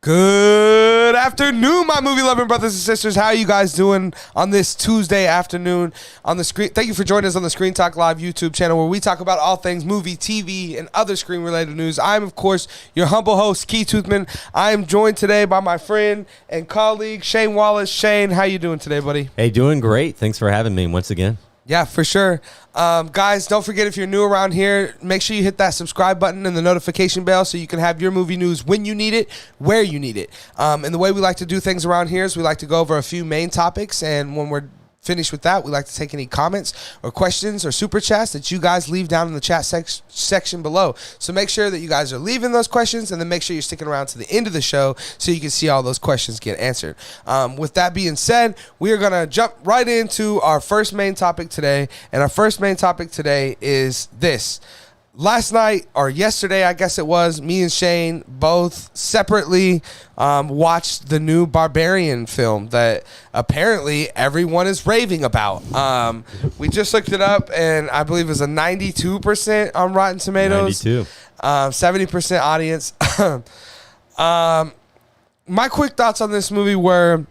Good afternoon, my movie-loving brothers and sisters. How are you guys doing on this Tuesday afternoon on the screen? Thank you for joining us on the Screen Talk Live YouTube channel, where we talk about all things movie, TV, and other screen-related news. I'm, of course, your humble host, Key Toothman. I am joined today by my friend and colleague, Shane Wallace. Shane, how you doing today, buddy? Hey, doing great. Thanks for having me once again. Yeah, for sure. Guys, don't forget, if you're new around here, make sure you hit that subscribe button and the notification bell so you can have your movie news when you need it, where you need it. And the way we like to do things around here is we like to go over a few main topics, and when we're finished with that, we like to take any comments or questions or super chats that you guys leave down in the chat section below. So make sure that you guys are leaving those questions, and then make sure you're sticking around to the end of the show so you can see all those questions get answered. With that being said, we are going to jump right into our first main topic today, and our first main topic today is this. Last night, or yesterday, I guess it was, me and Shane both separately watched the new Barbarian film that apparently everyone is raving about. We just looked it up, and I believe it was a 92% on Rotten Tomatoes. 92. 70% audience. My quick thoughts on this movie were,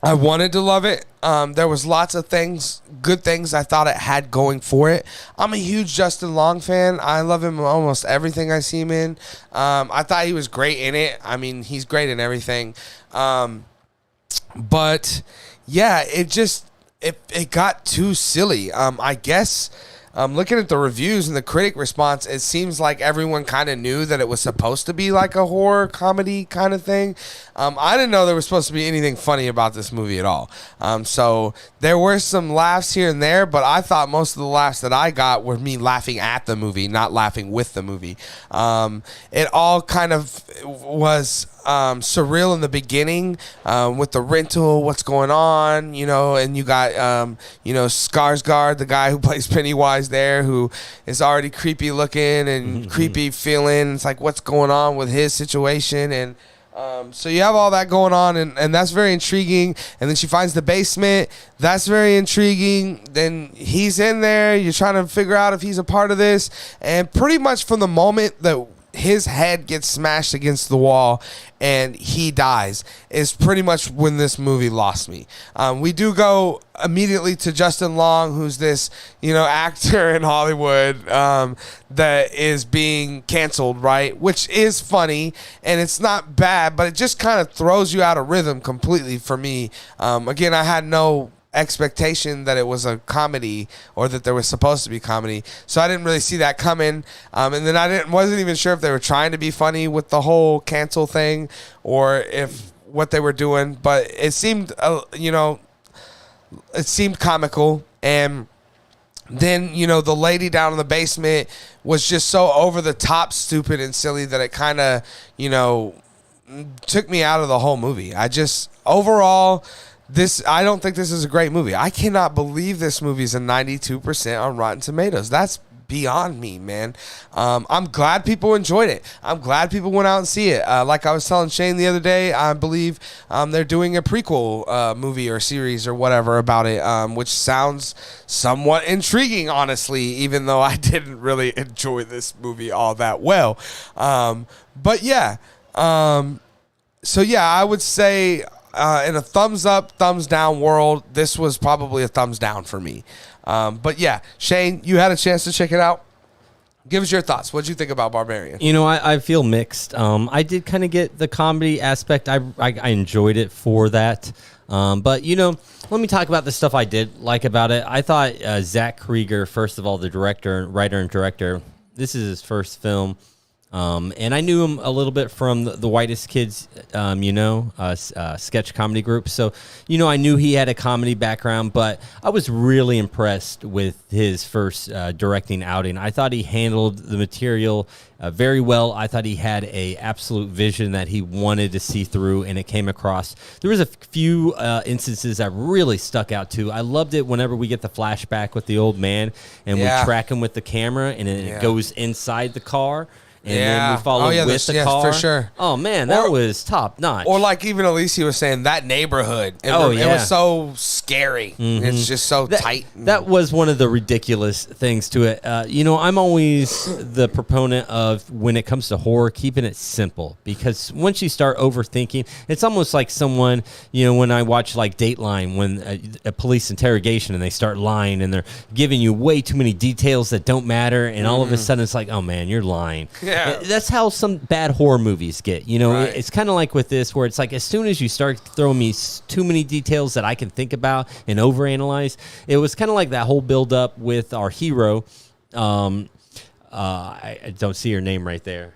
I wanted to love it. There was lots of things, good things I thought it had going for it. I'm a huge Justin Long fan. I love him in almost everything I see him in. I thought he was great in it. I mean, he's great in everything. But yeah, it got too silly. I guess looking at the reviews and the critic response, it seems like everyone kind of knew that it was supposed to be like a horror comedy kind of thing. I didn't know there was supposed to be anything funny about this movie at all. So there were some laughs here and there, but I thought most of the laughs that I got were me laughing at the movie, not laughing with the movie. It all kind of was surreal in the beginning, with the rental, what's going on, and you got, Skarsgård, the guy who plays Pennywise there, who is already creepy looking and creepy feeling. It's like, what's going on with his situation? And so you have all that going on, and that's very intriguing. And then she finds the basement. That's very intriguing. Then he's in there. You're trying to figure out if he's a part of this. And pretty much from the moment that his head gets smashed against the wall and he dies is pretty much when this movie lost me. We do go immediately to Justin Long, who's this, actor in Hollywood that is being canceled, right? Which is funny, and it's not bad, but it just kind of throws you out of rhythm completely for me. Again, I had no expectation that it was a comedy or that there was supposed to be comedy, so I didn't really see that coming, and then I wasn't even sure if they were trying to be funny with the whole cancel thing or if what they were doing, but it seemed it seemed comical. And then the lady down in the basement was just so over the top stupid and silly that it kind of took me out of the whole movie. Overall, I don't think this is a great movie. I cannot believe this movie is a 92% on Rotten Tomatoes. That's beyond me, man. I'm glad people enjoyed it. I'm glad people went out and see it. Like I was telling Shane the other day, I believe they're doing a prequel movie or series or whatever about it, which sounds somewhat intriguing, honestly, even though I didn't really enjoy this movie all that well. But yeah. So yeah, I would say in a thumbs up, thumbs down world, this was probably a thumbs down for me. But yeah, Shane, you had a chance to check it out. Give us your thoughts. What did you think about Barbarian? I feel mixed. I did kind of get the comedy aspect. I enjoyed it for that. But, let me talk about the stuff I did like about it. I thought Zach Krieger, first of all, the writer and director, this is his first film. And I knew him a little bit from the Whitest Kids, sketch comedy group. So, I knew he had a comedy background, but I was really impressed with his first directing outing. I thought he handled the material very well. I thought he had a absolute vision that he wanted to see through, and it came across. There was a few instances that really stuck out too. I loved it whenever we get the flashback with the old man, and we track him with the camera, and it goes inside the car. and then we followed with the car. for sure. Oh man, that was top notch. Or like even Alicia was saying, that neighborhood. It was so scary. It's just so tight. That was one of the ridiculous things to it. I'm always the proponent of, when it comes to horror, keeping it simple, because once you start overthinking, it's almost like someone, when I watch like Dateline, when a police interrogation and they start lying and they're giving you way too many details that don't matter, and all of a sudden it's like, oh man, you're lying. Yeah. That's how some bad horror movies get. Right. It's kind of like with this, where it's like, as soon as you start throwing me too many details that I can think about and overanalyze, it was kind of like that whole build up with our hero. I don't see her name right there.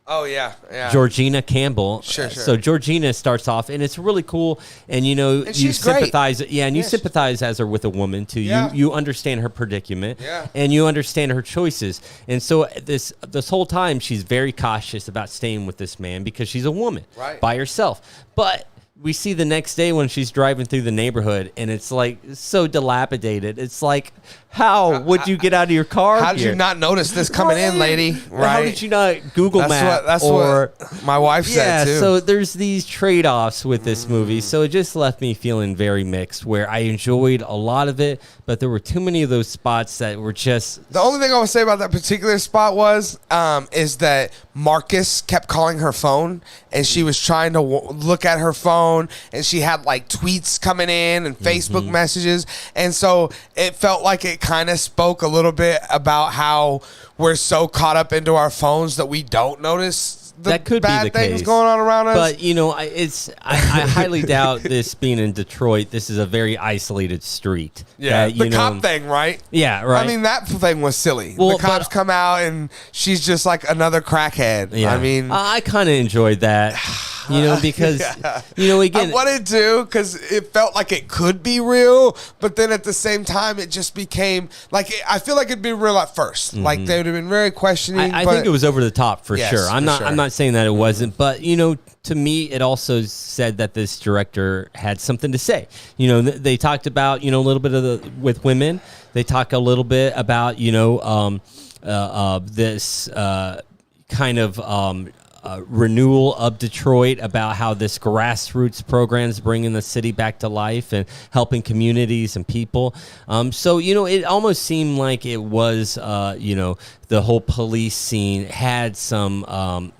Oh, yeah. Georgina Campbell. Sure. So Georgina starts off, and it's really cool. And, and you sympathize. great. Yeah, and you sympathize as her with a woman, too. Yeah. You understand her predicament. Yeah. And you understand her choices. And so this whole time, she's very cautious about staying with this man because she's a woman by herself. But we see the next day when she's driving through the neighborhood, and it's like so dilapidated. It's like, how would you get out of your car? How did you not notice this coming in, lady? Right? How did you not Google Map? That's what my wife said, too. Yeah, so there's these trade-offs with this movie. So it just left me feeling very mixed, where I enjoyed a lot of it, but there were too many of those spots that were just... The only thing I would say about that particular spot is that Marcus kept calling her phone, and she was trying to look at her phone, and she had like tweets coming in and Facebook messages, and so it felt like it kind of spoke a little bit about how we're so caught up into our phones that we don't notice that could bad be the things case. going on around us. But I highly doubt this being in Detroit. This is a very isolated street. Yeah, the cop thing, right? Yeah, right. I mean, that thing was silly. Well, the cops come out and she's just like another crackhead. Yeah. I mean, I kind of enjoyed that. Because again, I wanted to, because it felt like it could be real, but then at the same time, it just became like, I feel like it'd be real at 1st. Like they would have been very questioning. I think it was over the top for sure. I'm for sure. I'm not saying that it wasn't, but to me, it also said that this director had something to say. They talked about a little bit of with women. They talk a little bit about this kind of. Renewal of Detroit, about how this grassroots program is bringing the city back to life and helping communities and people. So it almost seemed like it was, the whole police scene had some,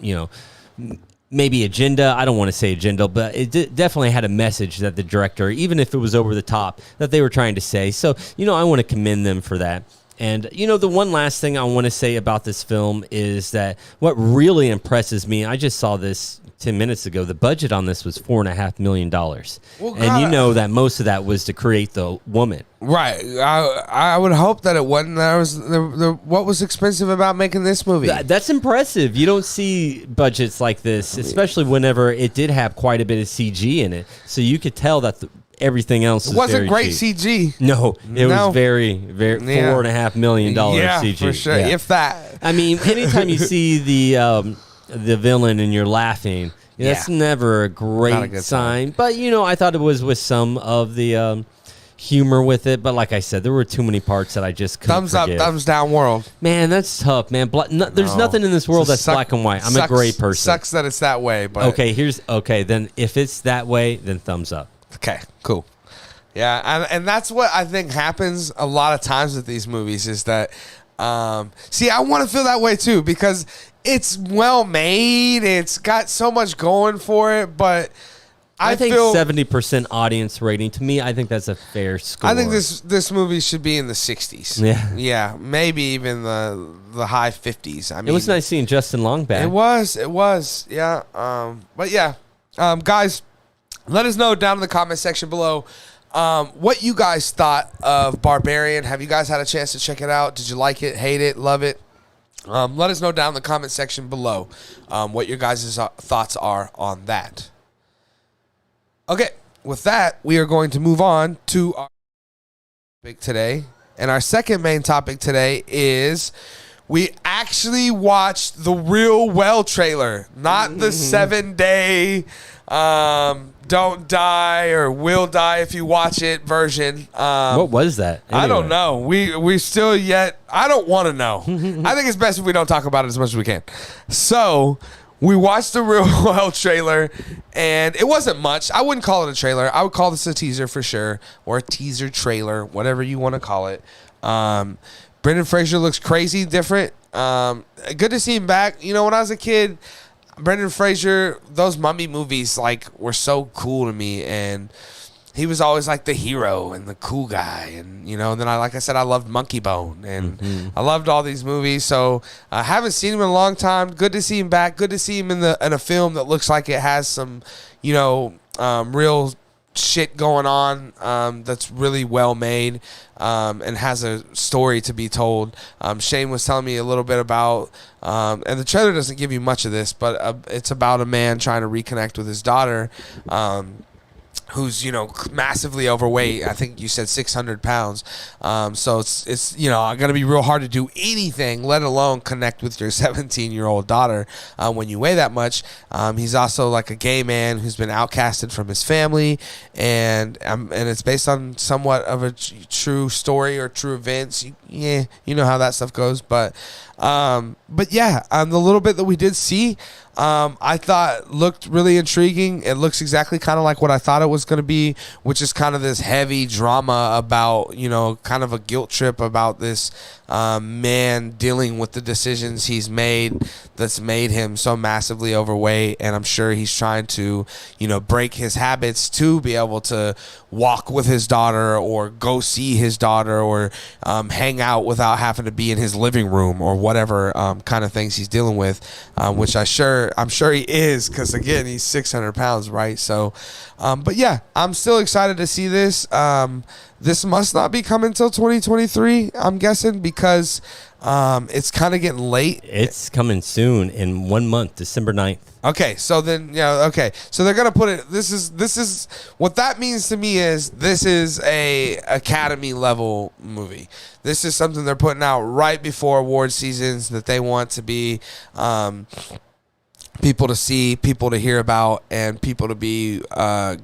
maybe agenda. I don't want to say agenda, but it definitely had a message that the director, even if it was over the top, that they were trying to say. So, I want to commend them for that. And, the one last thing I want to say about this film is that what really impresses me, I just saw this 10 minutes ago, the budget on this was $4.5 million. Well, and that most of that was to create the woman. Right. I would hope that it wasn't. What was expensive about making this movie? That's impressive. You don't see budgets like this, especially whenever it did have quite a bit of CG in it. So you could tell that everything else it wasn't very great cheap. CG. No, it was very, very $4.5 million CG. For sure. Yeah. If that. I mean, anytime you see the villain and you're laughing, that's never a great sign. But I thought it was with some of the humor with it, but like I said, there were too many parts that I just couldn't thumbs up, thumbs down world. Man, that's tough, man. There's nothing in this world that's black and white. I'm a gray person. Sucks that it's that way, but okay. Then if it's that way, then thumbs up. Okay, cool. Yeah, and that's what I think happens a lot of times with these movies is that, I want to feel that way too because it's well made. It's got so much going for it, but I think 70% audience rating. To me, I think that's a fair score. I think this movie should be in the 60s. Yeah, maybe even the high 50s. I mean, it was nice seeing Justin Long back. It was. Yeah. But yeah, guys. Let us know down in the comment section below what you guys thought of Barbarian. Have you guys had a chance to check it out? Did you like it, hate it, love it? Let us know down in the comment section below what your guys' thoughts are on that. Okay, with that, we are going to move on to our topic today. And our second main topic today is we actually watched the real Well trailer, not the 7-day don't die or will die if you watch it version. What was that? I don't know. We still yet. I don't want to know. I think it's best if we don't talk about it as much as we can. So we watched the real Well trailer, and it wasn't much. I wouldn't call it a trailer. I would call this a teaser for sure, or a teaser trailer, whatever you want to call it. Brendan Fraser looks crazy different. Good to see him back. You know, when I was a kid, Brendan Fraser, those mummy movies like were so cool to me, and he was always like the hero and the cool guy, and you know. Then like I said, I loved Monkey Bone, and I loved all these movies. So I haven't seen him in a long time. Good to see him back. Good to see him in a film that looks like it has some, you know, real shit going on, that's really well made, and has a story to be told. Shane was telling me a little bit about, and the trailer doesn't give you much of this, but it's about a man trying to reconnect with his daughter, who's, you know, massively overweight. I think you said 600 pounds. So it's you know, going to be real hard to do anything, let alone connect with your 17-year-old daughter when you weigh that much. He's also like a gay man who's been outcasted from his family, and it's based on somewhat of a true story or true events. You know how that stuff goes. But yeah, the little bit that we did see, I thought looked really intriguing. It looks exactly kind of like what I thought it was going to be, which is kind of this heavy drama about, you know, kind of a guilt trip about this man dealing with the decisions he's made that's made him so massively overweight. And I'm sure he's trying to, you know, break his habits to be able to walk with his daughter or go see his daughter or hang out without having to be in his living room or whatever kind of things he's dealing with, which I'm sure he is, because again, he's 600 pounds, right? So but yeah, I'm still excited to see this. This must not be coming till 2023, I'm guessing, because it's kind of getting late. It's coming soon in 1 month, December 9th. Okay, so then, yeah, okay. So they're going to put it, this is, what that means to me is this is a Academy level movie. This is something they're putting out right before award seasons that they want to be people to see, people to hear about, and people to be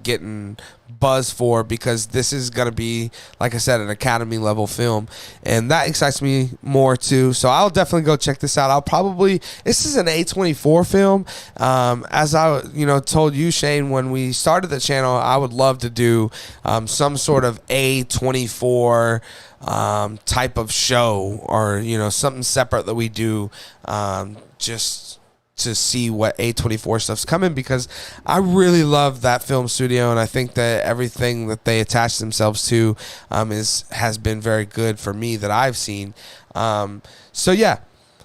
getting buzz for, because this is going to be, like I said, an Academy level film, and that excites me more too. So I'll definitely go check this out. This is an A24 film. As I told you, Shane, when we started the channel, I would love to do some sort of A24 type of show, or something separate that we do, just to see what A24 stuff's coming, because I really love that film studio, and I think that everything that they attach themselves to has been very good for me that I've seen. So yeah,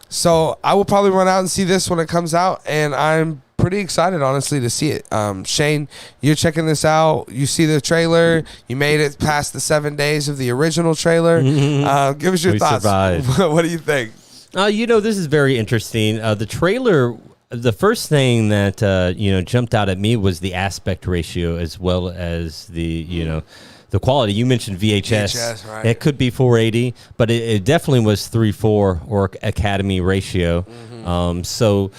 so I will probably run out and see this when it comes out, and I'm pretty excited, honestly, to see it. Shane, you're checking this out. You see the trailer. You made it past the 7 days of the original trailer. Give us your thoughts. What do you think? This is very interesting. The trailer, the first thing that jumped out at me was the aspect ratio, as well as the the quality. You mentioned VHS. Right. It could be 480, but it definitely was 3:4 or Academy ratio. So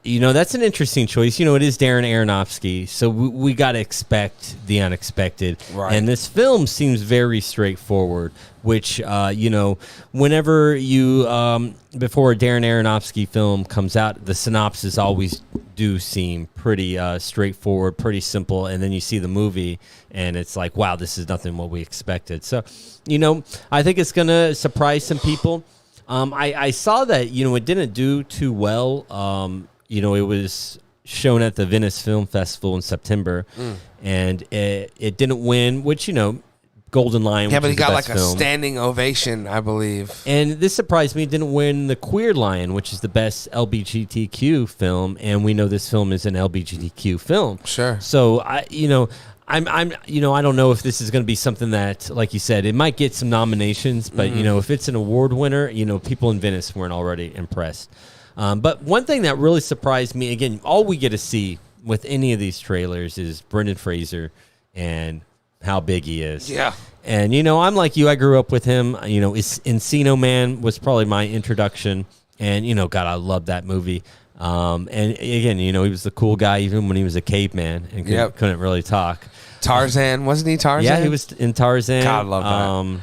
that's an interesting choice. It is Darren Aronofsky, so we got to expect the unexpected. Right. And this film seems very straightforward, which, whenever before a Darren Aronofsky film comes out, the synopsis always do seem pretty straightforward, pretty simple, and then you see the movie, and it's like, wow, this is nothing what we expected. So, I think it's going to surprise some people. I saw that, it didn't do too well. It was shown at the Venice Film Festival in September, and it didn't win, which, Golden Lion. Yeah, but he got like film. a standing ovation, I believe. And this surprised me. It didn't win the Queer Lion, which is the best LGBTQ film, and we know this film is an LGBTQ film. Sure. So I don't know if this is going to be something that, like you said, it might get some nominations, but if it's an award winner, people in Venice weren't already impressed. But one thing that really surprised me, again, all we get to see with any of these trailers is Brendan Fraser and how big he is. Yeah. And, I'm like you. I grew up with him. Encino Man was probably my introduction And God, I love that movie. And again, he was the cool guy even when he was a caveman and couldn't really talk. Tarzan, wasn't he Tarzan? Yeah, he was in Tarzan. God, I love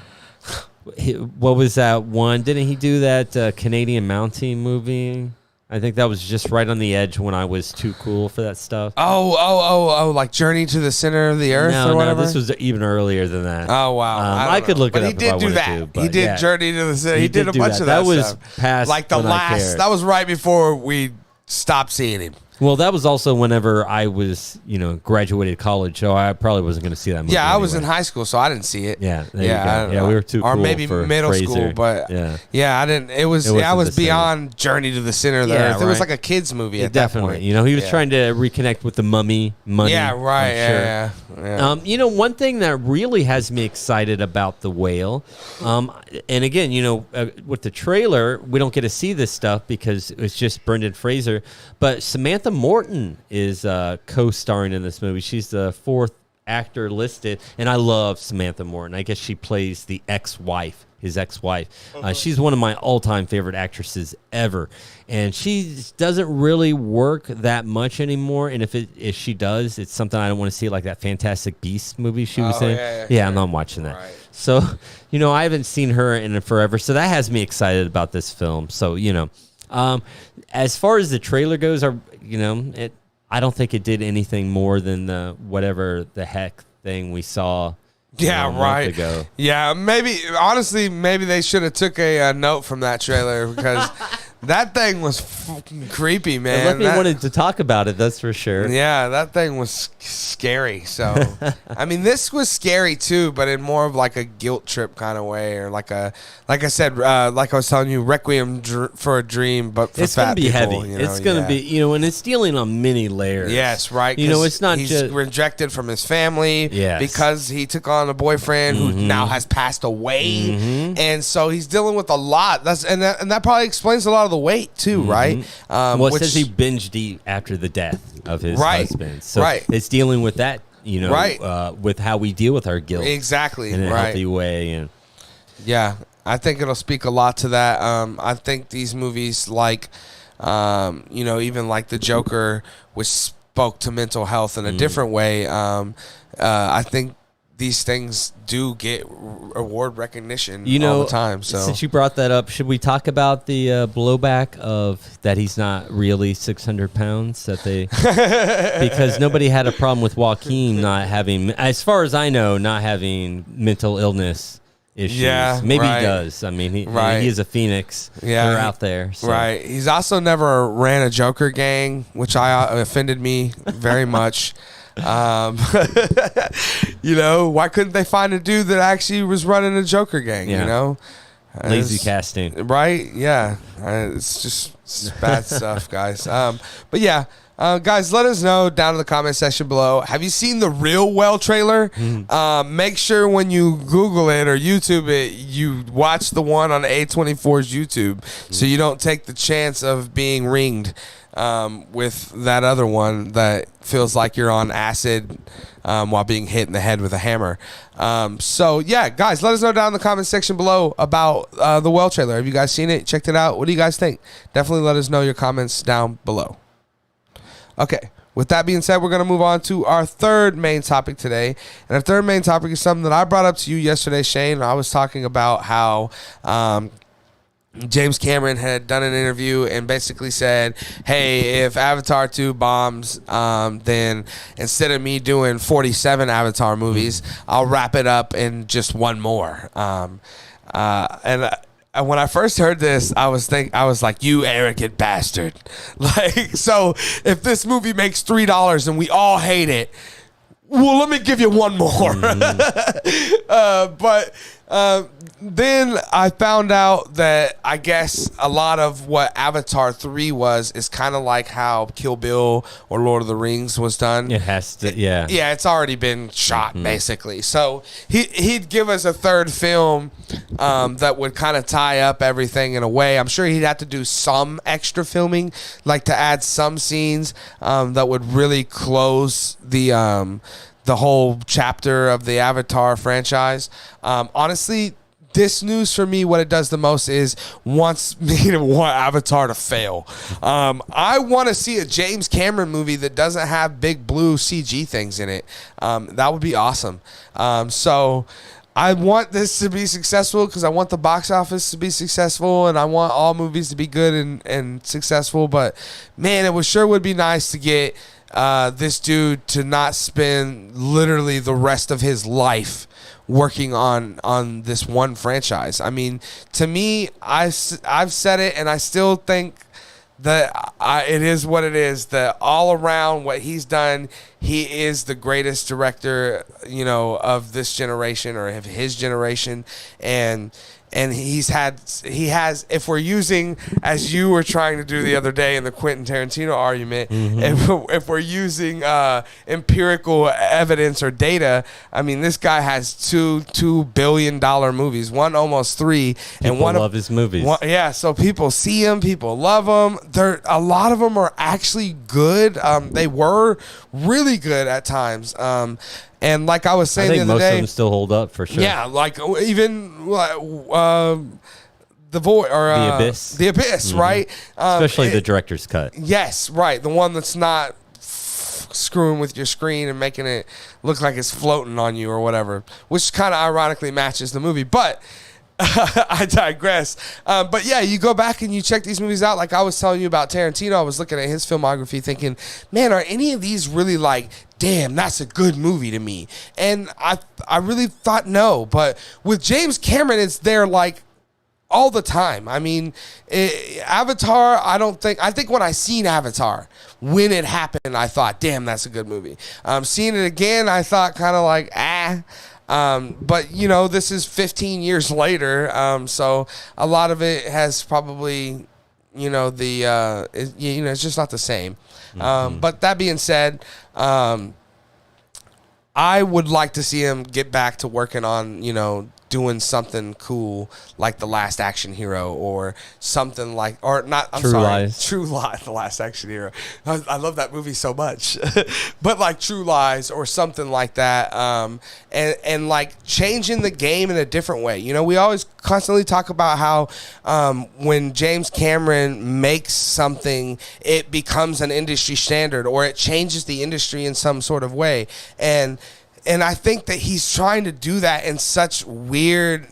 that. What was that one? Didn't he do that Canadian Mountie movie? I think that was just right on the edge when I was too cool for that stuff. Oh, like Journey to the Center of the Earth or whatever? No, this was even earlier than that. Oh, wow. I could look it up if I wanted to. But he did Journey to the Center. He did a bunch of that stuff. That was past like the last. That was right before we stopped seeing him. Well, that was also whenever I was, graduated college, so I probably wasn't going to see that movie. Yeah, I was in high school, so I didn't see it. Yeah, there you go. Yeah, we were too cool. Or maybe for middle Fraser. school, but yeah, I didn't. I was beyond Journey to the Center of the Earth. Right. It was like a kids movie at that point. He was trying to reconnect with the mummy money. Yeah, right. Yeah. One thing that really has me excited about The Whale, and again, with the trailer, we don't get to see this stuff because it's just Brendan Fraser, but Samantha Morton is co-starring in this movie. She's the fourth actor listed, and I love Samantha Morton. I guess she plays the ex-wife, his ex-wife. She's one of my all-time favorite actresses ever, and she doesn't really work that much anymore. And if she does, it's something I don't want to see, like that Fantastic Beasts movie she was in. Yeah, I'm not watching that. Right. So, I haven't seen her in forever, so that has me excited about this film. So, as far as the trailer goes, I don't think it did anything more than the whatever the heck thing we saw. Yeah, a right. month ago. Yeah, maybe they should have took a note from that trailer because that thing was fucking creepy, man. It left me wanted to talk about it, that's for sure. Yeah, that thing was scary. So, I mean, this was scary too, but in more of like a guilt trip kind of way, or like I said, like I was telling you, Requiem for a Dream, but for it's fat people. It's going to be heavy. It's going to be, and it's dealing on many layers. Yes, right. It's not he's just rejected from his family because he took on a boyfriend who now has passed away, and so he's dealing with a lot. And that probably explains a lot of the weight too, right? It says he binged eat after the death of his husband, so it's dealing with that, with how we deal with our guilt, exactly, in a healthy way. And yeah, I think it'll speak a lot to that. I think these movies, like, even like The Joker, which spoke to mental health in a different way. I think these things do get award recognition all the time. So since you brought that up, should we talk about the blowback of that he's not really 600 pounds because nobody had a problem with Joaquin not having, as far as I know, not having mental illness issues. Yeah, maybe he does. I mean, he is a phoenix. Yeah, they're out there. So. Right. He's also never ran a Joker gang, which offended me very much. Why couldn't they find a dude that actually was running a Joker gang? Lazy casting, right? Yeah, it's just bad stuff, guys. But yeah, guys, let us know down in the comment section below. Have you seen the real Whale trailer? Make sure when you Google it or YouTube it, you watch the one on A24's YouTube, so you don't take the chance of being ringed with that other one that feels like you're on acid while being hit in the head with a hammer. So yeah, guys, let us know down in the comment section below about the Whale trailer. Have you guys seen it? Checked it out? What do you guys think? Definitely let us know your comments down below. Okay, with that being said, we're going to move on to our third main topic today. And our third main topic is something that I brought up to you yesterday, Shane. I was talking about how James Cameron had done an interview and basically said, hey, if Avatar 2 bombs, then instead of me doing 47 Avatar movies, I'll wrap it up in just one more. And when I first heard this, I was like, you arrogant bastard. Like, so if this movie makes $3 and we all hate it, well, let me give you one more. But then I found out that I guess a lot of what Avatar 3 is kind of like how Kill Bill or Lord of the Rings was done. It has to, yeah. Yeah, it's already been shot, basically. So he'd give us a third film that would kind of tie up everything in a way. I'm sure he'd have to do some extra filming, like to add some scenes that would really close the whole chapter of the Avatar franchise. Honestly, this news for me, what it does the most is wants me to want Avatar to fail. I want to see a James Cameron movie that doesn't have big blue CG things in it. That would be awesome. So I want this to be successful because I want the box office to be successful, and I want all movies to be good and successful. But man, it would be nice to get this dude to not spend literally the rest of his life working on this one franchise. I mean, to me, I've said it, and I still think that it is what it is. That all around what he's done, he is the greatest director, of this generation or of his generation, and he has, if we're using, as you were trying to do the other day in the Quentin Tarantino argument, if we're using empirical evidence or data, I mean, this guy has $2 billion movies, one almost three, and one love his movies. So people see him, people love him. A lot of them are actually good. They were really good at times. And like I was saying the other day, most of them still hold up for sure. Yeah, like even the Void or The Abyss. The Abyss, right? Especially the director's cut. Yes, right. The one that's not screwing with your screen and making it look like it's floating on you or whatever, which kind of ironically matches the movie. But I digress. But yeah, you go back and you check these movies out. Like I was telling you about Tarantino, I was looking at his filmography thinking, man, are any of these really like, damn, that's a good movie to me? And I really thought no. But with James Cameron, it's there like all the time. I mean, Avatar, I think when I seen Avatar, when it happened, I thought, damn, that's a good movie. Seeing it again, I thought kind of like, but this is 15 years later, so a lot of it has probably, it's just not the same. But that being said, I would like to see him get back to working on, doing something cool like The Last Action Hero or something like, or not, True Lies, The Last Action Hero. I love that movie so much. But like True Lies or something like that, and like changing the game in a different way. We always constantly talk about how when James Cameron makes something, it becomes an industry standard or it changes the industry in some sort of way. And I think that he's trying to do that in such weird,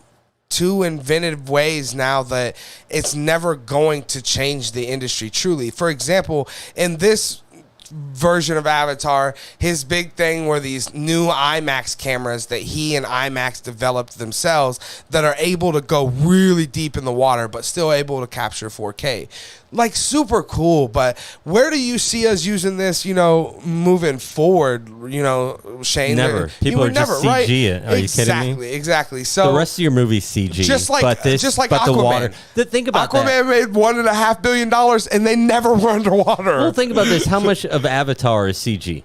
too inventive ways now that it's never going to change the industry truly. For example, in this version of Avatar, his big thing were these new IMAX cameras that he and IMAX developed themselves that are able to go really deep in the water but still able to capture 4K. Like, super cool, but where do you see us using this, moving forward, Shane? Never. People are just CG right? It. Are you kidding me? Exactly. So the rest of your movie's CG. Just like Aquaman. The water. Think about Aquaman that. made $1.5 billion and they never were underwater. Well, think about this. How much of Avatar is CG?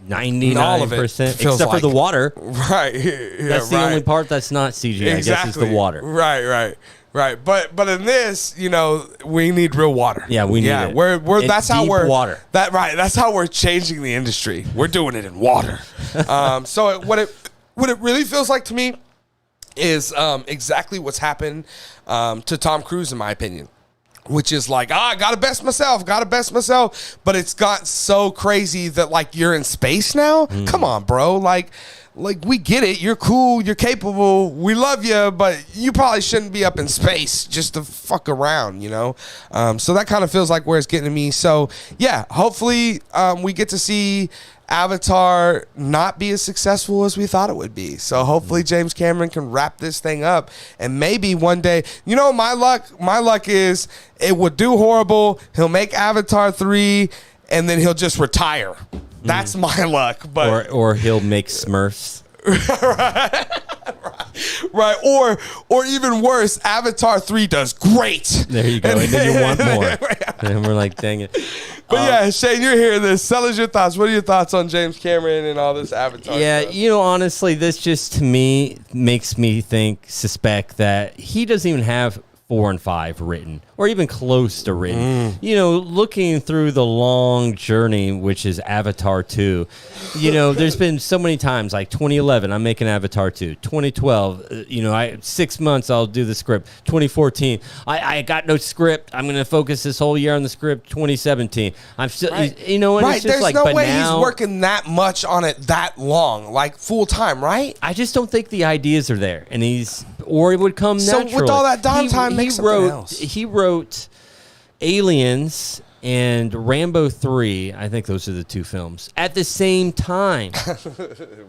99%, except for the water. Right. That's the only part that's not CG. Exactly. I guess is the water. Right, but in this, we need real water. Yeah, we need it. That's how we're water. That's how we're changing the industry. We're doing it in water. So what it really feels like to me is exactly what's happened to Tom Cruise, in my opinion. Which is like, gotta best myself. But it's got so crazy that like you're in space now. Come on, bro. Like we get it. You're cool. You're capable. We love you, but you probably shouldn't be up in space just to fuck around, So that kind of feels like where it's getting to me. So yeah, hopefully we get to see Avatar not be as successful as we thought it would be. So hopefully James Cameron can wrap this thing up, and maybe one day, my luck is it would do horrible. He'll make Avatar 3 and then he'll just retire. That's my luck. But or he'll make Smurfs. Right. Or even worse, Avatar 3 does great. There you go. And then you want more. And we're like, dang it. But yeah, Shane, you're hearing this. Tell us your thoughts. What are your thoughts on James Cameron and all this Avatar stuff? Honestly, this just to me makes me suspect that he doesn't even have 4 and 5 written, or even close to written. You know, looking through the long journey, which is Avatar 2, you know, there's been so many times, like 2011, I'm making Avatar 2. 2012, you know, 6 months, I'll do the script. 2014, I got no script. I'm going to focus this whole year on the script. 2017, I'm still, you know, and it's just There's like, no but way now, he's working that much on it that long, like full time, right? I just don't think the ideas are there, and or it would come naturally. So with all that downtime, make something else. He wrote Aliens and Rambo 3. I think those are the 2 films at the same time,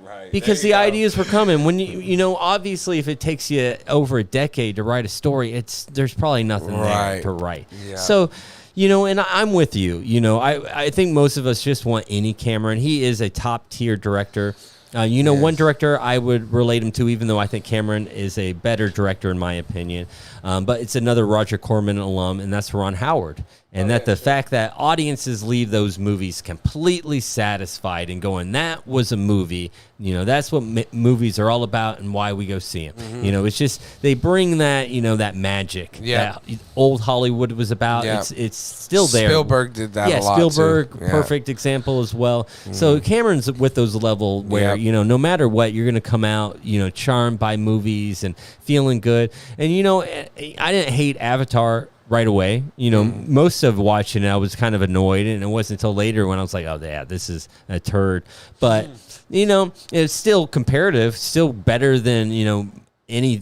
Right? because the ideas were coming. When you know, obviously, if it takes you over a decade to write a story, there's probably nothing there to write. Yeah. So. You know, and I'm with you. You know, I think most of us just want any Cameron. He is a top tier director. You know, one director I would relate him to, even though I think Cameron is a better director in my opinion, but it's another Roger Corman alum, and that's Ron Howard. And the fact that audiences leave those movies completely satisfied and going, that was a movie. You know, that's what movies are all about and why we go see them. Mm-hmm. You know, it's just, they bring that, you know, that magic that old Hollywood was about. Yeah. It's still there. Spielberg did that a lot Spielberg, too. Perfect example as well. So Cameron's with those level where, you know, no matter what, you're going to come out, you know, charmed by movies and feeling good. And, you know, I didn't hate Avatar right away. You know, most of watching it, I was kind of annoyed, and it wasn't until later when I was like, oh, yeah, this is a turd. But, you know, it's still comparative, still better than, you know, any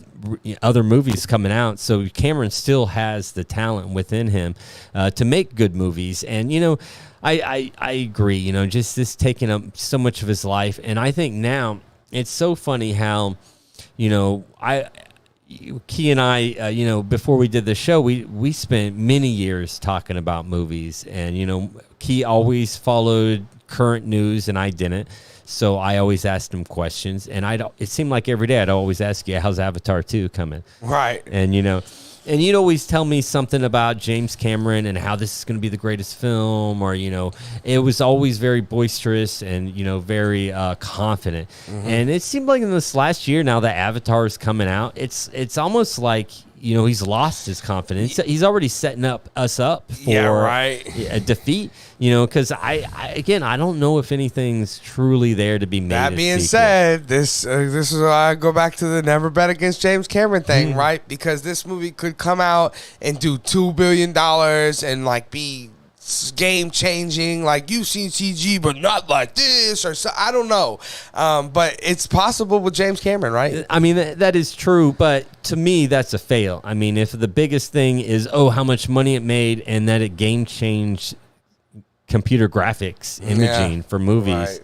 other movies coming out. So Cameron still has the talent within him to make good movies. And, you know, I agree, you know, just this taking up so much of his life. And I think now it's so funny how, you know, Key and I, you know, before we did the show, we spent many years talking about movies, and, you know, Key always followed current news and I didn't. So I always asked him questions, and it seemed like every day I'd always ask you, how's Avatar 2 coming? Right. And, you know, and you'd always tell me something about James Cameron and how this is going to be the greatest film, or, you know, it was always very boisterous and, you know, very confident. Mm-hmm. And it seemed like in this last year now that Avatar is coming out, it's almost like, you know, he's lost his confidence. He's already setting us up for a defeat, you know, because I don't know if anything's truly there to be made. That being said, this is why I go back to the never bet against James Cameron thing, right? Because this movie could come out and do $2 billion and like be game changing, like you've seen CG but not like this, or so, I don't know, but it's possible with James Cameron, right? I mean, that is true, but to me that's a fail. I mean, if the biggest thing is how much money it made and that it game changed computer graphics imaging for movies,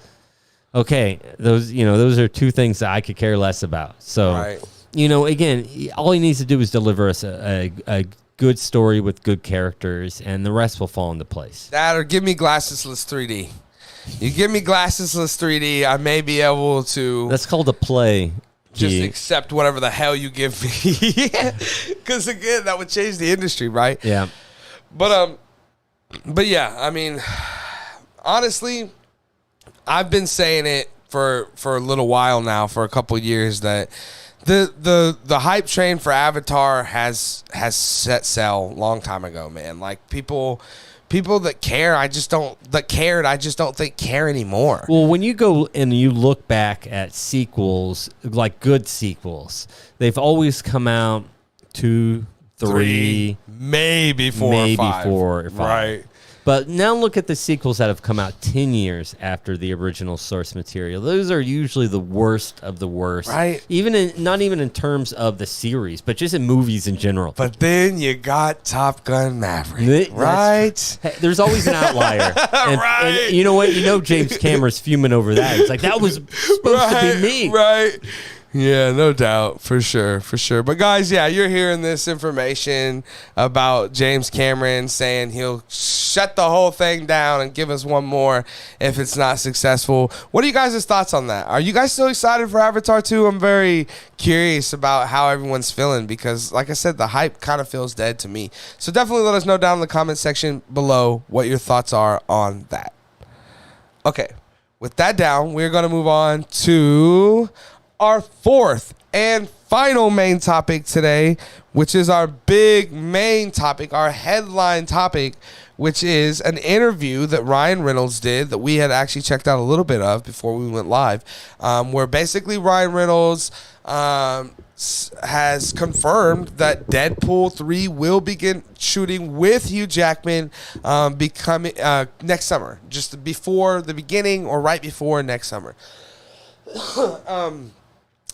okay, those are two things that I could care less about. So you know, again, all he needs to do is deliver us a good story with good characters, and the rest will fall into place. That, or give me glassesless 3D. You give me glassesless 3D, I may be able to... That's called a play. Just accept whatever the hell you give me. Because, again, that would change the industry, right? Yeah. But yeah, I mean, honestly, I've been saying it for a little while now, for a couple of years, that the hype train for Avatar has set sail a long time ago, man. Like people that care, I just don't think care anymore. Well, when you go and you look back at sequels, like good sequels, they've always come out 2, 3, maybe 4 or 5. Right. But now look at the sequels that have come out 10 years after the original source material. Those are usually the worst of the worst. Right. Not even in terms of the series, but just in movies in general. But then you got Top Gun Maverick, right? Hey, there's always an outlier. And you know what? You know James Cameron's fuming over that. It's like, that was supposed to be me. Right. Yeah, no doubt. For sure. But guys, yeah, you're hearing this information about James Cameron saying he'll shut the whole thing down and give us one more if it's not successful. What are you guys' thoughts on that? Are you guys still excited for Avatar 2? I'm very curious about how everyone's feeling because, like I said, the hype kind of feels dead to me. So definitely let us know down in the comment section below what your thoughts are on that. Okay, with that down, we're going to move on to our fourth And final main topic today, which is our big main topic, our headline topic, which is an interview that Ryan Reynolds did that we had actually checked out a little bit of before we went live, where basically Ryan Reynolds has confirmed that Deadpool 3 will begin shooting with Hugh Jackman becoming next summer, just before the beginning or right before next summer.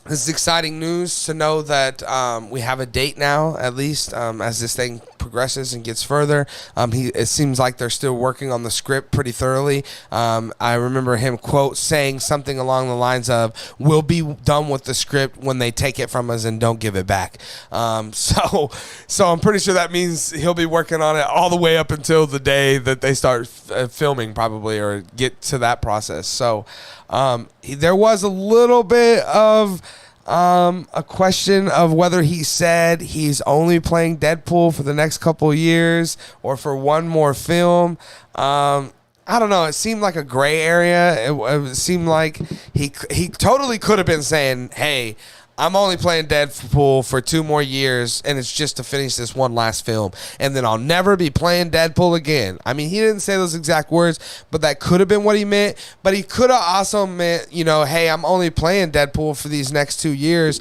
This is exciting news to know that we have a date now, at least as this thing progresses and gets further. It seems like they're still working on the script pretty thoroughly. I remember him saying something along the lines of, "We'll be done with the script when they take it from us and don't give it back." So I'm pretty sure that means he'll be working on it all the way up until the day that they start filming, probably, or get to that process. So there was a little bit of a question of whether he said he's only playing Deadpool for the next couple of years or for one more film. I don't know. It seemed like a gray area. It seemed like he totally could have been saying, "Hey, I'm only playing Deadpool for 2 more years, and it's just to finish this one last film, and then I'll never be playing Deadpool again." I mean, he didn't say those exact words, but that could have been what he meant. But he could have also meant, "Hey, I'm only playing Deadpool for these next 2 years,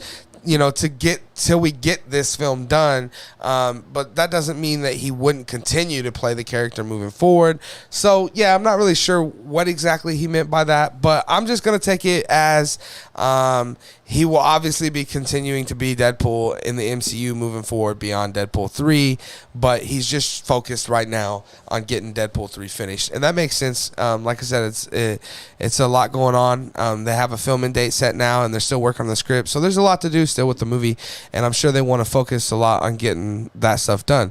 till we get this film done." But that doesn't mean that he wouldn't continue to play the character moving forward. So, yeah, I'm not really sure what exactly he meant by that, but I'm just going to take it as he will obviously be continuing to be Deadpool in the MCU moving forward beyond Deadpool 3, but he's just focused right now on getting Deadpool 3 finished. And that makes sense. Like I said, it's a lot going on. They have a filming date set now, and they're still working on the script. So there's a lot to do still with the movie, and I'm sure they want to focus a lot on getting that stuff done.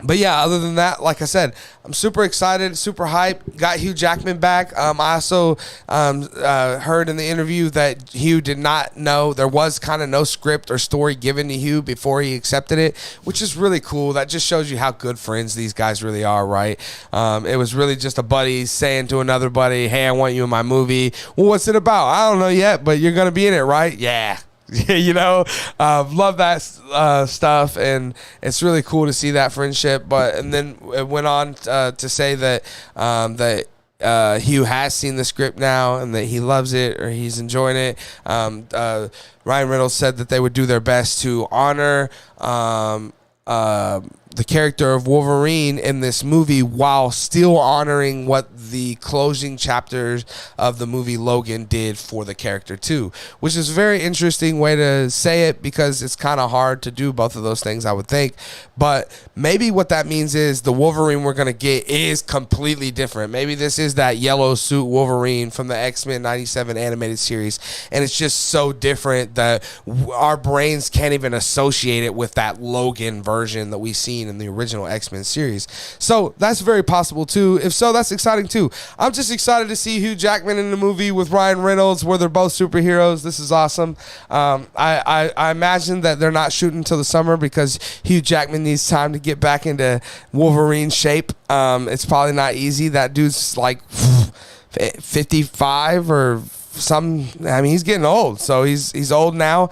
But yeah, other than that, like I said, I'm super excited, super hyped. Got Hugh Jackman back. I also heard in the interview that Hugh did not know, there was kind of no script or story given to Hugh before he accepted it, which is really cool. That just shows you how good friends these guys really are, right? It was really just a buddy saying to another buddy, "Hey, I want you in my movie." "Well, what's it about?" "I don't know yet, but you're going to be in it, right?" "Yeah." Love that stuff, and it's really cool to see that friendship. And then it went on to say that Hugh has seen the script now and that he loves it, or he's enjoying it. Ryan Reynolds said that they would do their best to honor the character of Wolverine in this movie while still honoring what the closing chapters of the movie Logan did for the character too, which is a very interesting way to say it, because it's kind of hard to do both of those things, I would think. But maybe what that means is the Wolverine we're going to get is completely different. Maybe this is that yellow suit Wolverine from the X-Men 97 animated series, and it's just so different that our brains can't even associate it with that Logan version that we've seen in the original X-Men series. So that's very possible too. If so, that's exciting too. I'm just excited to see Hugh Jackman in the movie with Ryan Reynolds, where they're both superheroes. This is awesome. I imagine that they're not shooting until the summer because Hugh Jackman needs time to get back into Wolverine shape. It's probably not easy. That dude's like 55 or he's getting old, so he's old now,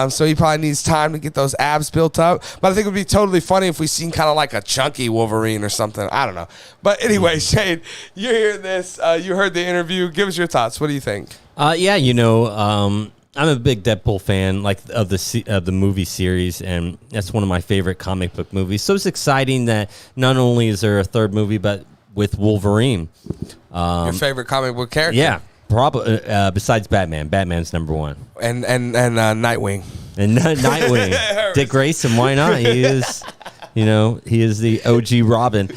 so he probably needs time to get those abs built up. But I think it would be totally funny if we seen kind of like a chunky Wolverine or something. I don't know. But anyway, Shane, you're hearing this. You heard the interview. Give us your thoughts. What do you think? Yeah, I'm a big Deadpool fan, like of the movie series, and that's one of my favorite comic book movies. So it's exciting that not only is there a third movie, but with Wolverine. Your favorite comic book character? Yeah. Probably besides Batman. Batman's number one. And Nightwing. And Nightwing. Dick Grayson, why not? He is, he is the OG Robin.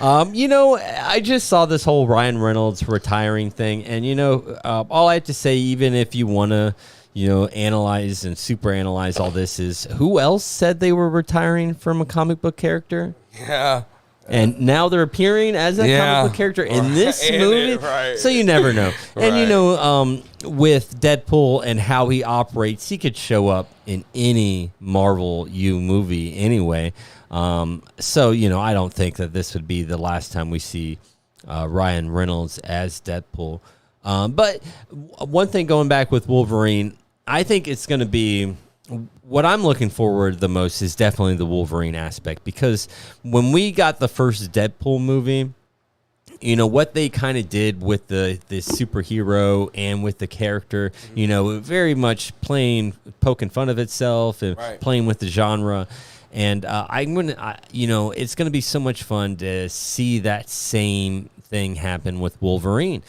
I just saw this whole Ryan Reynolds retiring thing, and all I have to say, even if you want to, analyze and super analyze all this, is who else said they were retiring from a comic book character? Yeah. And now they're appearing as a comic book character in this movie. Right. So you never know. And, with Deadpool and how he operates, he could show up in any Marvel movie anyway. So, I don't think that this would be the last time we see Ryan Reynolds as Deadpool. But one thing going back with Wolverine, I think it's going to be what I'm looking forward the most is definitely the Wolverine aspect, because when we got the first Deadpool movie, you know, what they kind of did with the superhero and with the character, you know, very much poking fun of itself and playing with the genre. And you know, it's going to be so much fun to see that same thing happen with Wolverine.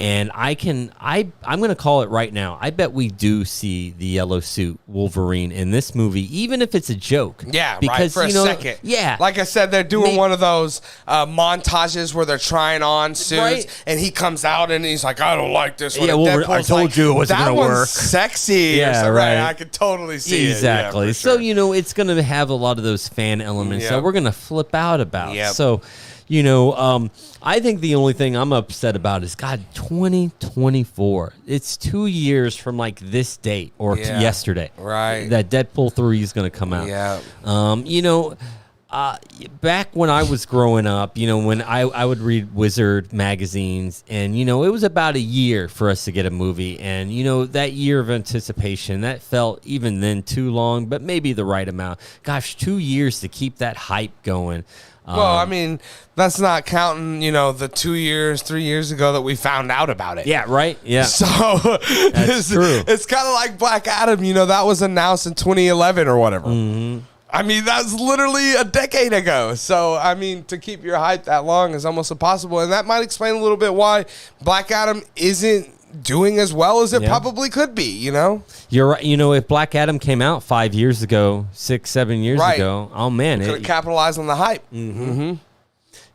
And I'm going to call it right now. I bet we do see the yellow suit Wolverine in this movie, even if it's a joke. Yeah, because, right, for a second. Yeah. Like I said, they're doing one of those montages where they're trying on suits, and he comes out and he's like, I don't like this one. Yeah, I told you it wasn't going to work. Sexy. Yeah, right. I could totally see it. Exactly. Yeah, so, you know, it's going to have a lot of those fan elements that we're going to flip out about. So, you know, I think the only thing I'm upset about is, God, 2024. It's 2 years from like this date or yesterday. Right. That Deadpool 3 is going to come out. Yeah. You know, back when I was growing up, you know, when I would read Wizard magazines, and, you know, it was about a year for us to get a movie. And, you know, that year of anticipation, that felt even then too long, but maybe the right amount. Gosh, 2 years to keep that hype going. Well, I mean, that's not counting, you know, the 2 years, 3 years ago that we found out about it. Yeah, right? Yeah. So That's true. It's kind of like Black Adam, you know, that was announced in 2011 or whatever. I mean, that's literally a decade ago. So, I mean, to keep your hype that long is almost impossible. And that might explain a little bit why Black Adam isn't doing as well as it probably could be, you know? You're right. You know, if Black Adam came out 5 years ago, 6, 7 years ago, oh, man. Could have capitalized on the hype.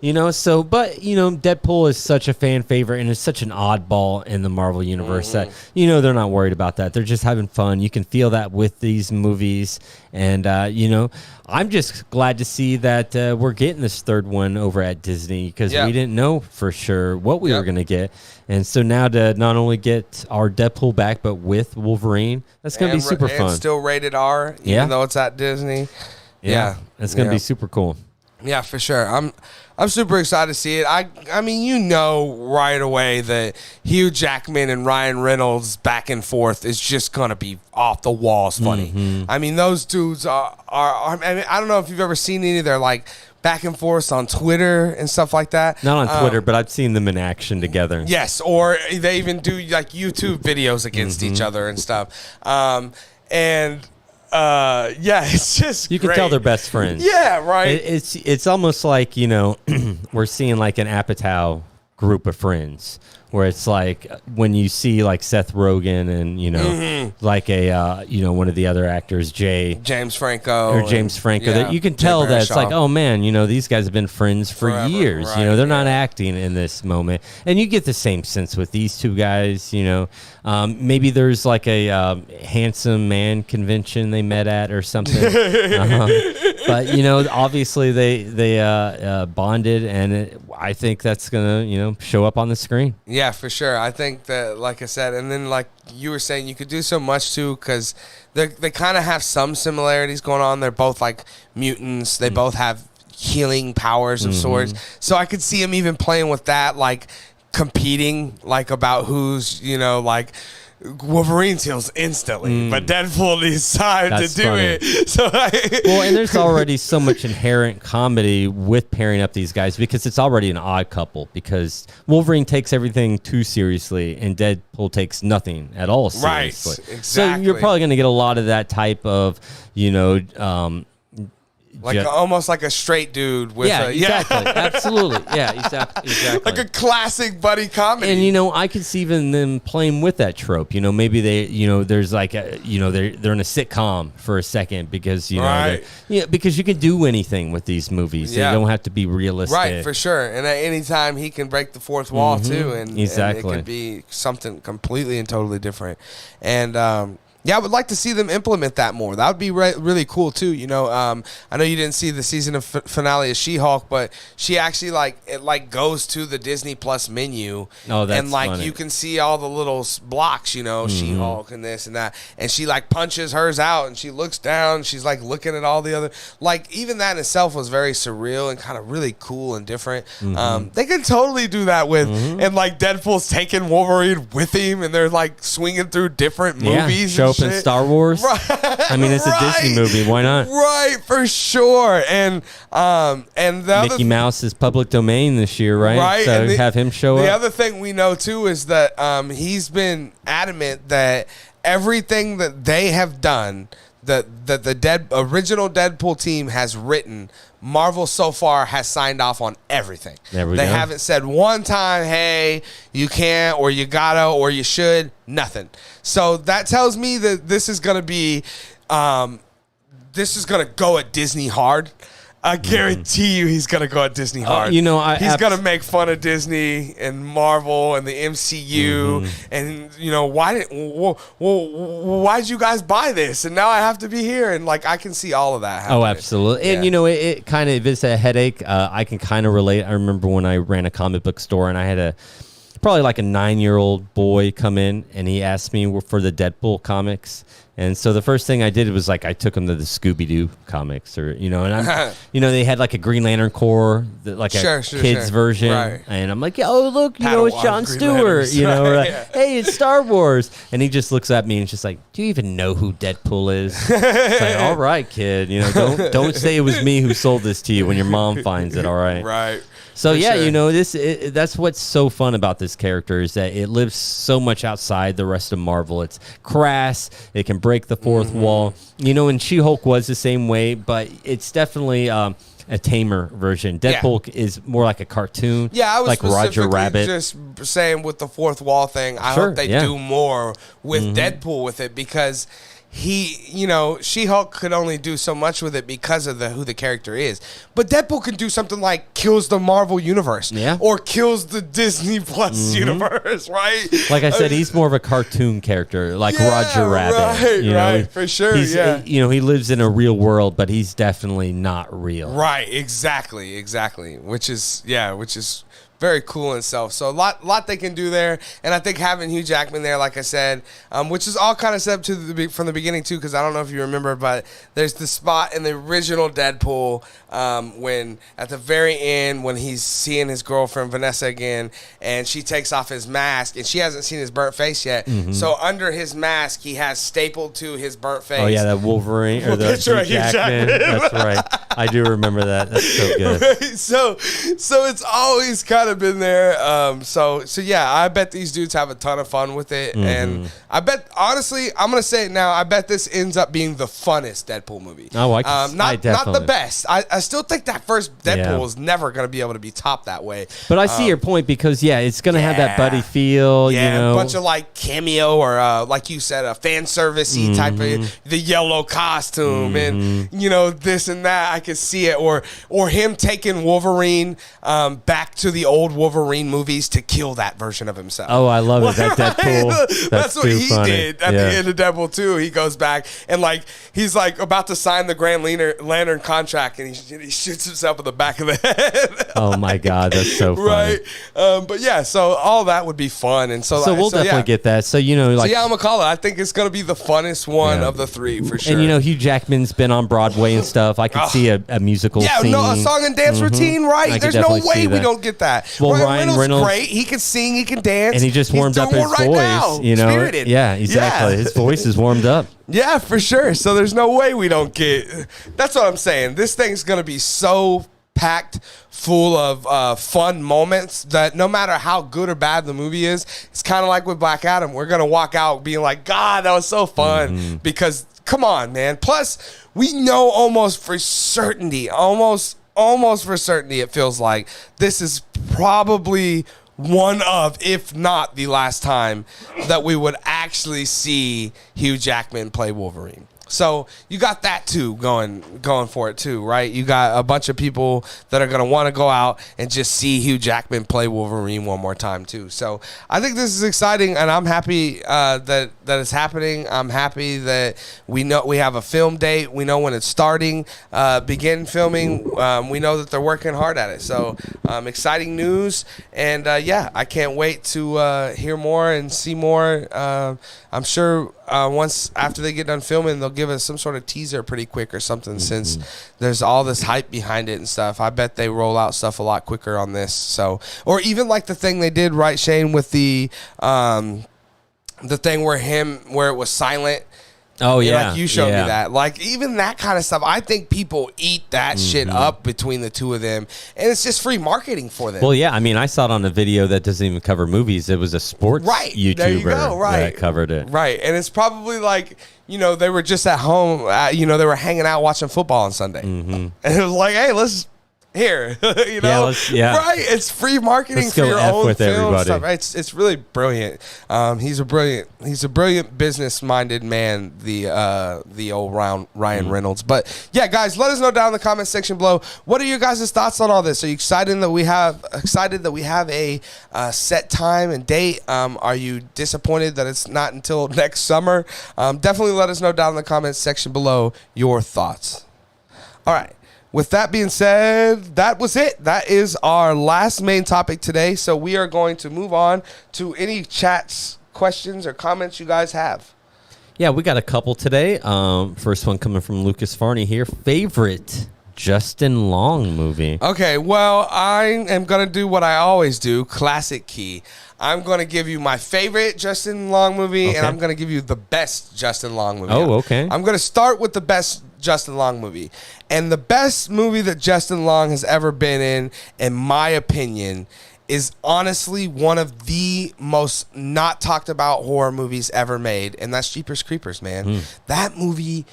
You know, so, but, you know, Deadpool is such a fan favorite and is such an oddball in the Marvel Universe that, you know, they're not worried about that. They're just having fun. You can feel that with these movies. And, you know, I'm just glad to see that we're getting this third one over at Disney, because we didn't know for sure what we were going to get. And so now to not only get our Deadpool back, but with Wolverine, that's going to be super fun. It's still rated R, even though it's at Disney. Yeah. It's going to be super cool. Yeah, for sure. I'm super excited to see it. I mean, you know right away that Hugh Jackman and Ryan Reynolds back and forth is just going to be off the walls funny. I mean, those dudes are I mean, I don't know if you've ever seen any of their, like, back and forth on Twitter and stuff like that. Not on Twitter, but I've seen them in action together. Yes, or they even do, like, YouTube videos against each other and stuff. It's just you can great. tell they're best friends. Yeah, right. It's almost like, you know, we're seeing like an Apatow group of friends, where it's like when you see like Seth Rogen and, you know, like a you know, one of the other actors, James Franco, that you can tell that it's like, oh man, you know, these guys have been friends for years. Right, you know, they're not acting in this moment, and you get the same sense with these two guys. You know, maybe there's like a handsome man convention they met at or something. But, you know, obviously they bonded, and I think that's gonna, you know, show up on the screen. Yeah, for sure. I think that, like I said, and then like you were saying, you could do so much too, because they kind of have some similarities going on. They're both like mutants. They both have healing powers of sorts. So I could see him even playing with that, like competing, like about who's, you know, like Wolverine heals instantly, but Deadpool needs time to do it. So, well, and there's already so much inherent comedy with pairing up these guys, because it's already an odd couple. Because Wolverine takes everything too seriously, and Deadpool takes nothing at all seriously. Right, exactly. So you're probably going to get a lot of that type of, you know, like almost like a straight dude with exactly. Absolutely. Yeah, exactly. Like a classic buddy comedy. And, you know, I could see even them playing with that trope. You know, maybe they, you know, there's like a, you know, they're in a sitcom for a second, because, you know, because you can do anything with these movies. They don't have to be realistic. Right, for sure. And at any time he can break the fourth wall too, and it could be something completely and totally different. And yeah, I would like to see them implement that more. That would be really cool too. You know, I know you didn't see the season of finale of She-Hulk, but she actually like goes to the Disney Plus menu, and like funny. You can see all the little blocks. You know, She-Hulk and this and that, and she like punches hers out, and she looks down. She's like looking at all the other. Like even that in itself was very surreal and kind of really cool and different. They could totally do that with, and like Deadpool's taking Wolverine with him, and they're like swinging through different movies. Show up in shit. Star Wars. Right. I mean, it's a Disney movie. Why not? Right, for sure. And the Mickey Mouse is public domain this year, right? Right. So And have him show the up. other thing we know too is that he's been adamant that everything that they have done, that the original Deadpool team has written, Marvel so far has signed off on everything. There we They go. haven't said one time, hey, you can't, or you gotta, or you should. Nothing. So that tells me that this is gonna be, this is gonna go at Disney hard. I guarantee you he's going to go at Disney hard. You know, he's going to make fun of Disney and Marvel and the MCU. And, you know, why'd you guys buy this? And now I have to be here. And, like, I can see all of that happening. Oh, absolutely. Yeah. And, you know, it kind of, if it's a headache, I can kind of relate. I remember when I ran a comic book store and I had probably like a 9-year-old boy come in and he asked me for the Deadpool comics. And so the first thing I did was like I took him to the Scooby-Doo comics, or and I'm, they had like a Green Lantern Corps, like a kids version, right. And I'm like, oh look, it's Padawan Jon Green Stewart, Lanterns, or right, like, hey, it's Star Wars, and he just looks at me and it's just like, do you even know who Deadpool is? It's like, all right, kid, don't say it was me who sold this to you when your mom finds it, all right, right. So For yeah, sure. that's what's so fun about this character is that it lives so much outside the rest of Marvel. It's crass. It can break the fourth wall. And She-Hulk was the same way, but it's definitely a tamer version. Deadpool is more like a cartoon. Yeah, I was like Roger specifically Rabbit. just saying with the fourth wall thing. I hope they do more with Deadpool with it, because She-Hulk could only do so much with it because of who the character is. But Deadpool can do something like kills the Marvel universe, or kills the Disney Plus universe, right? Like I said, he's more of a cartoon character, like Roger Rabbit. Right, for sure. He lives in a real world, but he's definitely not real. Right, exactly, which is very cool in itself. So a lot they can do there, and I think having Hugh Jackman there, like I said, which is all kind of set up from the beginning too, because I don't know if you remember, but there's the spot in the original Deadpool when at the very end when he's seeing his girlfriend Vanessa again, and she takes off his mask, and she hasn't seen his burnt face yet. So under his mask, he has stapled to his burnt face. Oh yeah, that Wolverine or the picture of Hugh Jackman. That's right. I do remember that. That's so good. Right? So it's always kind of been there. So yeah, I bet these dudes have a ton of fun with it, and I bet, honestly, I'm gonna say it now, I bet this ends up being the funnest Deadpool movie. Oh, not the best. I still think that first Deadpool is never gonna be able to be topped that way. But I see your point, because it's gonna have that buddy feel. Yeah, a bunch of like cameo or like you said, a fan servicey type of the yellow costume and this and that. I could see it, or him taking Wolverine back to the old Wolverine movies to kill that version of himself. Oh, I love it. That Deadpool. That's what he did at the end of Deadpool 2. He goes back and he's about to sign the Grand Lantern contract, and he shoots himself in the back of the head. Oh my God, that's so funny. Right. But yeah, so all that would be fun, and so we'll definitely get that. So I'm gonna call it. I think it's gonna be the funnest one of the three for sure. And Hugh Jackman's been on Broadway and stuff. I could see a musical scene. A song and dance routine, right? There's no way we don't get that. Well, Ryan Reynolds, great. He can sing, he can dance, and he just warmed up his voice. Now. Spirited. Yeah, exactly. Yeah. His voice is warmed up. Yeah, for sure. So there's no way we don't get. That's what I'm saying. This thing's gonna be so packed full of fun moments that no matter how good or bad the movie is, it's kind of like with Black Adam. We're gonna walk out being like, God, that was so fun, because come on, man. Plus, we know almost for certainty, it feels like this is probably one of, if not the last time, that we would actually see Hugh Jackman play Wolverine. So you got that too going for it too, right? You got a bunch of people that are gonna want to go out and just see Hugh Jackman play Wolverine one more time too. So I think this is exciting, and I'm happy that it's happening. I'm happy that we know we have a film date. We know when it's starting. Begin filming. We know that they're working hard at it. So exciting news, and I can't wait to hear more and see more. I'm sure once after they get done filming, they'll give us some sort of teaser pretty quick or something, since there's all this hype behind it and stuff. I bet they roll out stuff a lot quicker on this. So, or even like the thing they did, right, Shane, with the thing where it was silent Oh, yeah. Like you showed me that. Like even that kind of stuff. I think people eat that shit up between the two of them. And it's just free marketing for them. Well, yeah. I mean, I saw it on a video that doesn't even cover movies. It was a sports YouTuber there you go, that covered it. Right. And it's probably like, you know, they were just at home, you know, they were hanging out watching football on Sunday. And it was like, hey, let's here, you know, right? It's free marketing for your own film stuff. It's really brilliant. He's a brilliant business-minded man. The old Ryan Reynolds. But yeah, guys, let us know down in the comment section below. What are your guys' thoughts on all this? Are you excited that we have a set time and date? Are you disappointed that it's not until next summer? Definitely let us know down in the comment section below your thoughts. All right. With that being said, that was it. That is our last main topic today. So we are going to move on to any chats, questions, or comments you guys have. Yeah, we got a couple today. First one coming from Lucas Farney here. Favorite Justin Long movie? Okay, well, I am going to do what I always do, classic key. I'm going to give you my favorite Justin Long movie, and I'm going to give you the best Justin Long movie. Oh, okay. I'm going to start with the best Justin Long movie. And the best movie that Justin Long has ever been in my opinion, is honestly one of the most not talked about horror movies ever made, and that's Jeepers Creepers, man. That movie,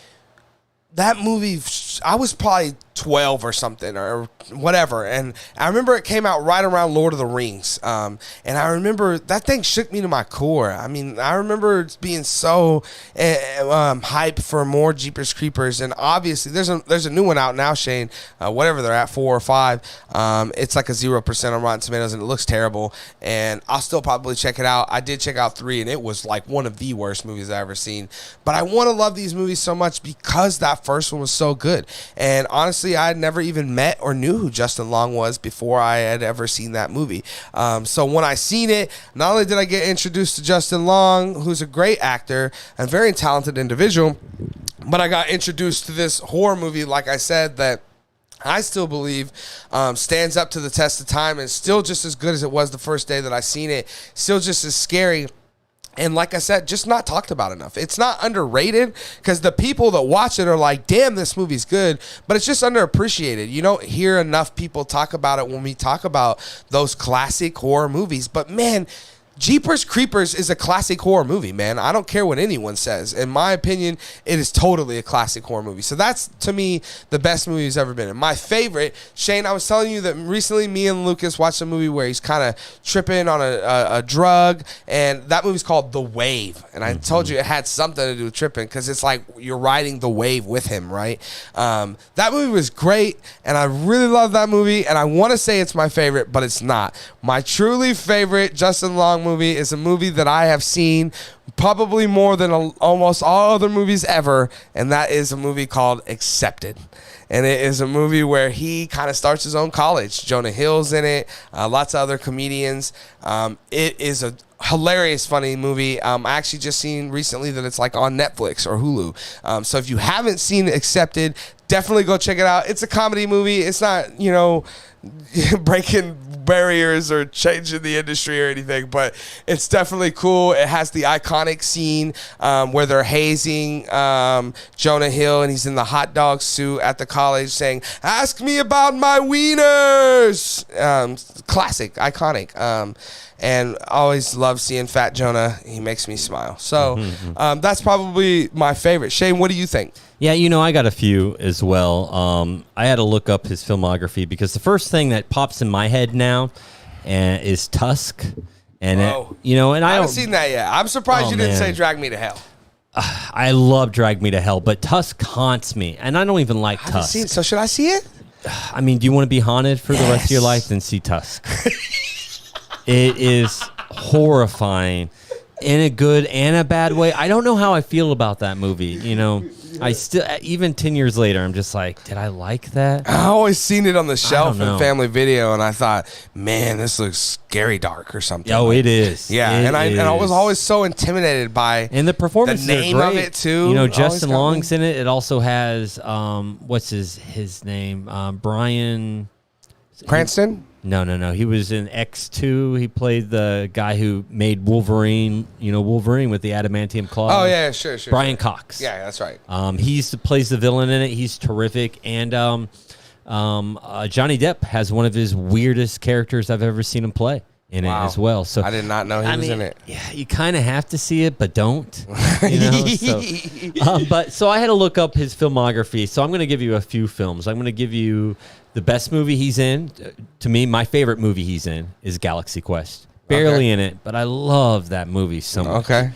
I was probably 12 or something or whatever, and I remember it came out right around Lord of the Rings, and I remember that thing shook me to my core. I mean, I remember being so hyped for more Jeepers Creepers, and obviously there's a new one out now, Shane, whatever they're at, 4 or 5. It's like a 0% on Rotten Tomatoes, and it looks terrible, and I'll still probably check it out. I did check out 3, and it was like one of the worst movies I've ever seen, but I want to love these movies so much because that first one was so good. And honestly, I had never even met or knew who Justin Long was before I had ever seen that movie. So when I seen it, not only did I get introduced to Justin Long, who's a great actor and very talented individual, but I got introduced to this horror movie, like I said, that I still believe stands up to the test of time and is still just as good as it was the first day that I seen it. Still just as scary. And like I said, just not talked about enough. It's not underrated because the people that watch it are like, damn, this movie's good, but it's just underappreciated. You don't hear enough people talk about it when we talk about those classic horror movies. But man, Jeepers Creepers is a classic horror movie, man. I don't care what anyone says. In my opinion, it is totally a classic horror movie. So that's, to me, the best movie he's ever been in. My favorite, Shane, I was telling you that recently me and Lucas watched a movie where he's kind of tripping on a drug, and that movie's called The Wave. And I told you it had something to do with tripping because it's like you're riding the wave with him, right? That movie was great, and I really love that movie, and I want to say it's my favorite, but it's not. My truly favorite Justin Long movie is a movie that I have seen probably more than almost all other movies ever, and that is a movie called Accepted. And it is a movie where he kind of starts his own college. Jonah Hill's in it, lots of other comedians. It is a hilarious, funny movie. I actually just seen recently that it's like on Netflix or Hulu. So if you haven't seen Accepted, definitely go check it out. It's a comedy movie. It's not, you know, breaking barriers or changing the industry or anything, but it's definitely cool. It has the iconic scene where they're hazing Jonah Hill, and he's in the hot dog suit at the college saying, "Ask me about my wieners." Classic, iconic. And I always love seeing Fat Jonah. He makes me smile. So that's probably my favorite. Shane, what do you think? Yeah, you know, I got a few as well. I had to look up his filmography because the first thing that pops in my head now is Tusk. And you know, and I haven't seen that yet. I'm surprised you didn't say Drag Me to Hell. I love Drag Me to Hell, but Tusk haunts me, and I don't even like Tusk. Seen it. So should I see it? I mean, do you want to be haunted for the rest of your life? Then see Tusk. It is horrifying in a good and a bad way. I don't know how I feel about that movie. You know, I still, even 10 years later, I'm just like, did I like that? I always seen it on the shelf in Family Video, and I thought, man, this looks scary dark or something. Oh, it is. Yeah, and I was always so intimidated by and the performance, the name of it too. You know, Justin Long's in it. It also has what's his name? Bryan Cranston. No. He was in X2. He played the guy who made Wolverine. Wolverine with the adamantium claw. Oh yeah, sure. Brian Cox. Yeah, that's right. Plays the villain in it. He's terrific. And Johnny Depp has one of his weirdest characters I've ever seen him play in it as well. So I did not know he was in it. Yeah, you kind of have to see it, but don't. So I had to look up his filmography. So I'm going to give you a few films. I'm going to give you the best movie he's in. To me, my favorite movie he's in is Galaxy Quest. Barely in it, but I love that movie so much. Okay.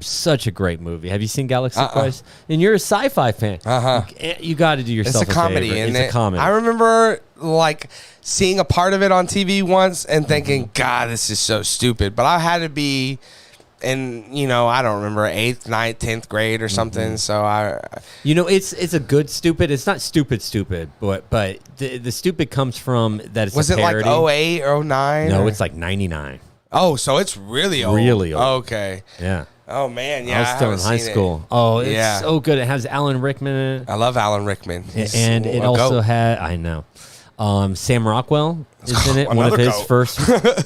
Such a great movie. Have you seen Galaxy Quest? And you're a sci-fi fan. You got to do yourself a comedy, favor. isn't It's a comedy. I remember seeing a part of it on TV once and thinking, God, this is so stupid. But I had to be in, I don't remember, 8th, 9th, 10th grade or something. So it's a good stupid. It's not stupid, but the stupid comes from that it's a parody. Was it like 08 or 09? No, it's like 99. Oh, so it's really old. Really old. Okay. Yeah. Oh, man. Yeah, I was still in high school. Oh, it's so good. It has Alan Rickman in it. I love Alan Rickman. And it also had, I know, Sam Rockwell is in it, one of his first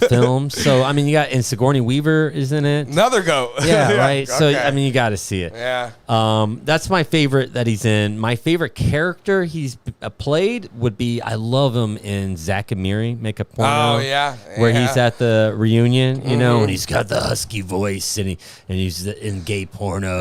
films. So, you got, and Sigourney Weaver is in it. Another goat. Yeah, right. So, you got to see it. Yeah. That's my favorite that he's in. My favorite character he's played would be, I love him in Zack and Miri Make a Porno. Oh, yeah. Where he's at the reunion, and he's got the husky voice, and he's in gay porno.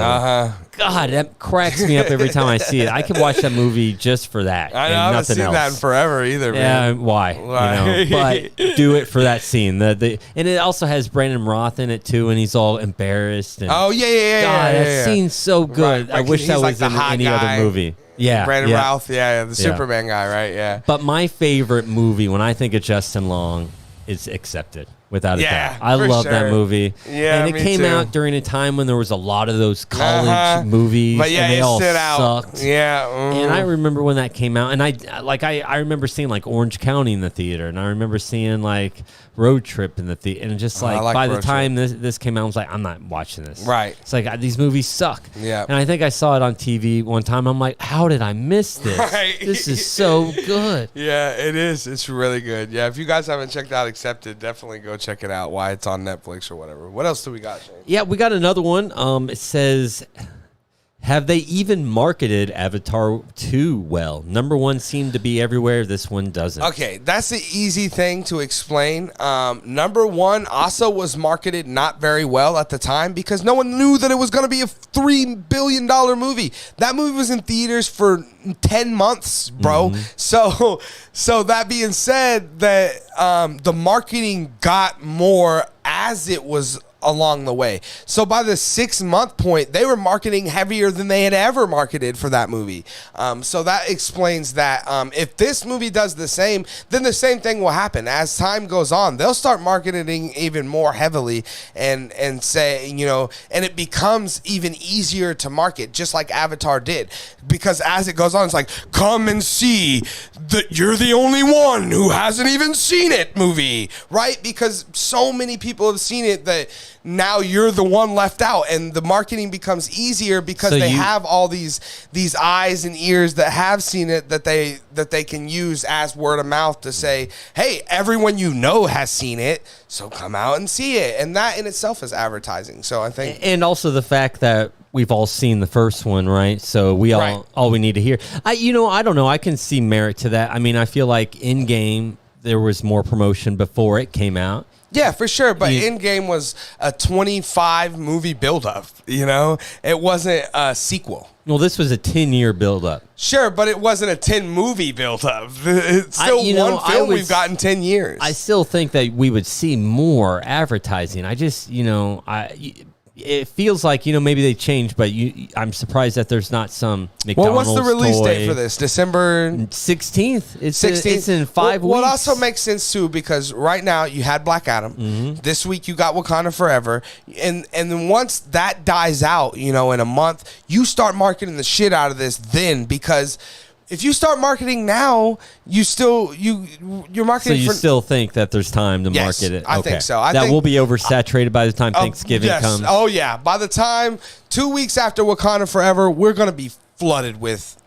God, that cracks me up every time I see it. I could watch that movie just for that. I haven't seen that in forever either, man. Yeah, why? But do it for that scene. And it also has Brandon Roth in it too, and he's all embarrassed. And, God, that scene's so good. Right, I wish that was like in any other movie. Yeah, Brandon Routh, the Superman guy, right? Yeah. But my favorite movie when I think of Justin Long is Accepted. Without a doubt. I love that movie. Yeah, and it came out during a time when there was a lot of those college movies, but and they all sucked. Yeah. And I remember when that came out, and I remember seeing like Orange County in the theater, and I remember seeing like Road Trip in the theater, and just by the time this came out, I was like, I'm not watching this. Right. It's like these movies suck. Yeah. And I think I saw it on TV one time. I'm like, how did I miss this? Right. This is so good. Yeah, it is. It's really good. Yeah, if you guys haven't checked out Accepted, definitely go check it out. Why it's on Netflix or whatever. What else do we got, Shane? Yeah, we got another one. It says, have they even marketed Avatar 2 well? Number one seemed to be everywhere. This one doesn't. Okay, that's the easy thing to explain. Number one also was marketed not very well at the time because no one knew that it was going to be a $3 billion movie. That movie was in theaters for 10 months, bro. So that being said, that the marketing got more as it was along the way. So by the 6-month point, they were marketing heavier than they had ever marketed for that movie. So that explains that if this movie does the same, then the same thing will happen. As time goes on, they'll start marketing even more heavily and say, and it becomes even easier to market, just like Avatar did. Because as it goes on, it's like, come and see that you're the only one who hasn't even seen it movie, right? Because so many people have seen it that now you're the one left out, and the marketing becomes easier because they have all these eyes and ears that have seen it that they can use as word of mouth to say, hey, everyone has seen it, so come out and see it. And that in itself is advertising. So I think, and also the fact that we've all seen the first one, right? So we all we need to hear. I don't know. I can see merit to that. I feel like in game there was more promotion before it came out. Yeah, for sure. But Endgame was a 25 movie buildup. It wasn't a sequel. Well, this was a 10-year buildup. Sure, but it wasn't a 10 movie buildup. It's still one film we've gotten 10 years. I still think that we would see more advertising. I just, it feels like, maybe they changed, but I'm surprised that there's not some McDonald's what's the release date for this? December 16th. It's 16th. It's in 5 weeks. Well, it also makes sense too because right now you had Black Adam. This week you got Wakanda Forever, and then once that dies out, in a month, you start marketing the shit out of this then because. If you start marketing now, you're marketing. So you still think that there's time to market it? I think so. That will be oversaturated by the time Thanksgiving comes. Oh yeah, by the time 2 weeks after Wakanda Forever, we're gonna be flooded with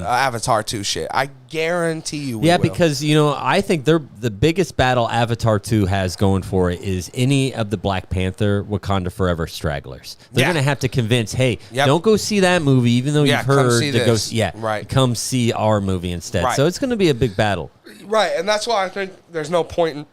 Avatar 2 shit. I guarantee you we will. Because, I think the biggest battle Avatar 2 has going for it is any of the Black Panther Wakanda Forever stragglers. They're going to have to convince, hey, don't go see that movie, even though you've heard to go come see our movie instead. Right. So it's going to be a big battle. Right, and that's why I think there's no point in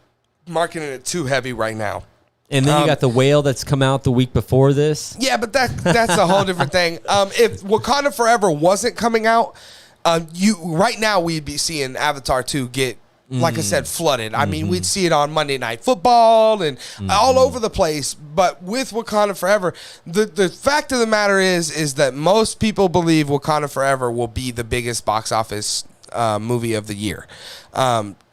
marketing it too heavy right now. And then you got The Whale that's come out the week before this. Yeah, but that's a whole different thing. If Wakanda Forever wasn't coming out, right now we'd be seeing Avatar 2 get, like I said, flooded. I mean, we'd see it on Monday Night Football and all over the place. But with Wakanda Forever, the fact of the matter is that most people believe Wakanda Forever will be the biggest box office movie of the year.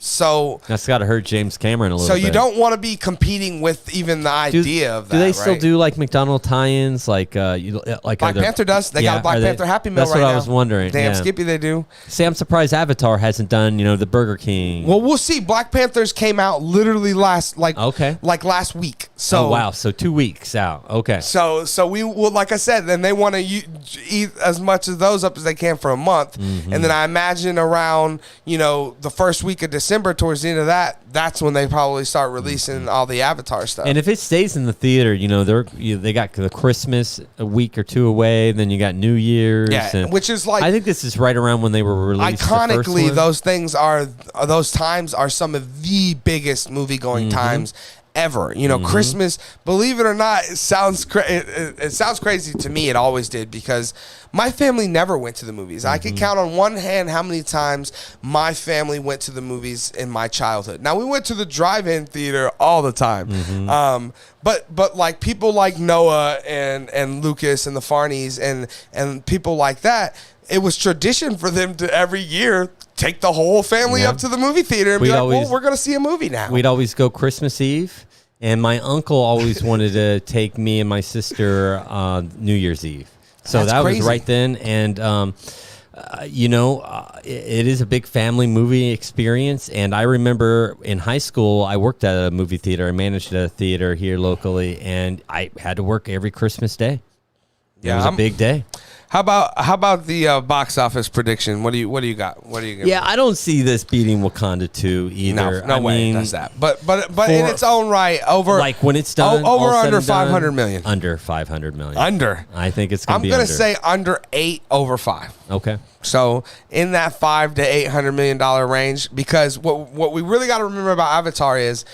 So that's got to hurt James Cameron a little bit. So you don't want to be competing with even the idea of that. Do they still do like McDonald's tie-ins? Like Black Panther does. They got a Black Panther Happy Meal right now. That's what I was wondering. Damn Skippy, they do. See, I'm surprised Avatar hasn't done, the Burger King. Well, we'll see. Black Panthers came out literally last week. So wow, so 2 weeks out. Okay. So we will, like I said, then they want to eat as much of those up as they can for a month, and then I imagine around the first week of December, towards the end of that's when they probably start releasing all the Avatar stuff. And if it stays in the theater, they got the Christmas a week or two away, then you got New Year's. Yeah, which is like, I think this is right around when they were released. Iconically, those times are some of the biggest movie going times ever. Christmas, believe it or not, it sounds crazy to me. It always did, because my family never went to the movies. I could count on one hand how many times my family went to the movies in my childhood. Now, we went to the drive-in theater all the time. But like people like Noah and Lucas and the Farneys and people like that, it was tradition for them to every year take the whole family up to the movie theater and be like, well, we're going to see a movie now. We'd always go Christmas Eve, and my uncle always wanted to take me and my sister New Year's Eve. So that's crazy. Was right then, and it is a big family movie experience. And I remember in high school, I worked at a movie theater. I managed a theater here locally, and I had to work every Christmas day. It was a big day. How about the box office prediction? What do you got? Yeah, I don't see this beating Wakanda 2 either. No way it does that. But in its own right, over like when it's done, over under 500 million. Under 500 million. Under. I think it's going to be. I'm going to say under 8 over 5. Okay. So in that $500 to $800 million range, because what we really got to remember about Avatar is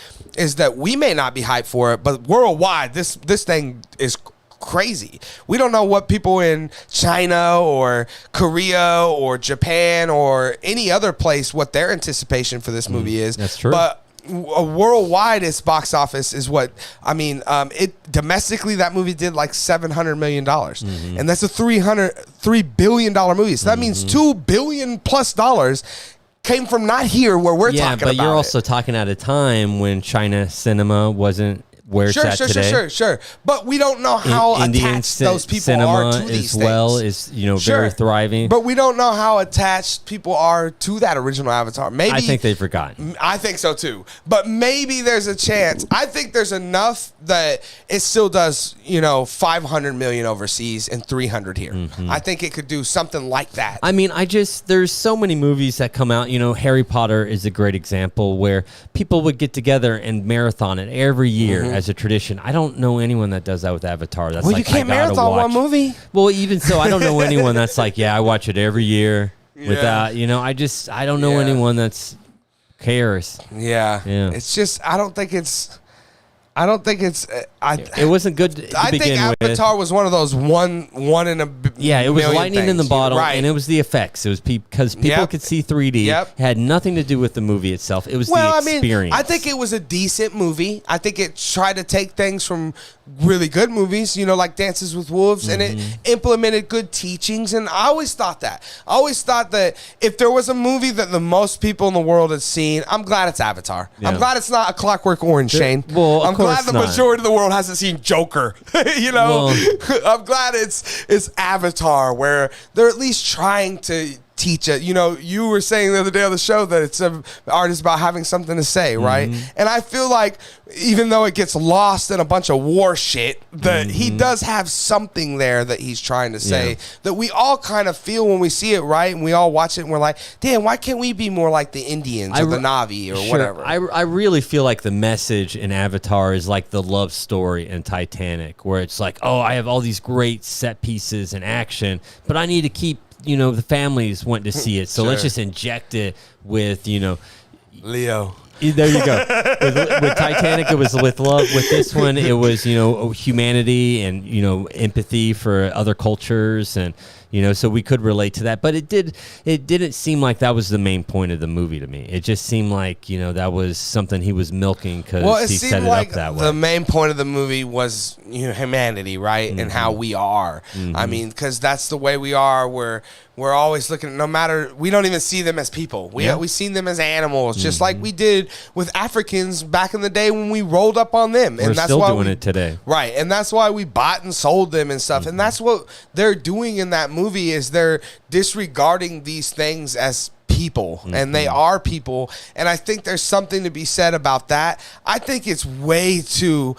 that we may not be hyped for it, but worldwide this thing is crazy. We don't know what people in China or Korea or Japan or any other place, what their anticipation for this movie is. That's true. But worldwide, its box office is what I mean. It domestically, that movie did like $700 million, and that's a $3 billion movie. So that means $2 billion plus came from not here where we're talking about. Yeah, but you're also talking at a time when China cinema wasn't where it's at today. Sure. But we don't know how attached those people are to these things. Well is very thriving. But we don't know how attached people are to that original Avatar. Maybe I think they've forgotten. I think so too. But maybe there's a chance. I think there's enough that it still does, 500 million overseas and 300 here. I think it could do something like that. I mean, there's so many movies that come out. Harry Potter is a great example where people would get together and marathon it every year as a tradition. I don't know anyone that does that with Avatar. That's you can't marathon one movie. Well, even so, I don't know anyone that's like, I watch it every year without, I don't know anyone that's cares. Yeah. It's just, I don't think it's. It wasn't good to I begin think Avatar was one of those one in a it was lightning things. in the bottle, right. and it was the effects. It was because people could see 3D. It had nothing to do with the movie itself. It was the experience. I think it was a decent movie. I think it tried to take things from really good movies, like Dances with Wolves, and it implemented good teachings. And I always thought that. If there was a movie that the most people in the world had seen, I'm glad it's Avatar. Yeah. I'm glad it's not A Clockwork Orange, Shane. Well, I'm glad the majority of the world hasn't seen Joker. I'm glad it's Avatar, where they're at least trying to teach it. You know, you were saying the other day on the show that it's art is about having something to say, right? And I feel like even though it gets lost in a bunch of war shit, that he does have something there that he's trying to say that we all kind of feel when we see it, right? And we all watch it and we're like, damn, why can't we be more like the Indians or the Na'vi or whatever? I really feel like the message in Avatar is like the love story in Titanic, where it's like, oh, I have all these great set pieces and action, but I need to keep, you know, the families want to see it. So let's just inject it with, you know, Leo. There you go. With Titanic, it was with love. With this one, it was, you know, humanity and, you know, empathy for other cultures, and, you know, so we could relate to that. But it didn't seem like that was the main point of the movie to me. It just seemed like, you know, that was something he was milking because he set it up that way. The main point of the movie was, you know, humanity, right, and how we are. I mean, because that's the way we are. We're always looking. No matter, we don't even see them as people. We seen them as animals, just like we did with Africans back in the day when we rolled up on them. We're still doing it today, right? And that's why we bought and sold them and stuff. And that's what they're doing in that movie, is they're disregarding these things as people, and they are people. And I think there's something to be said about that. I think it's way too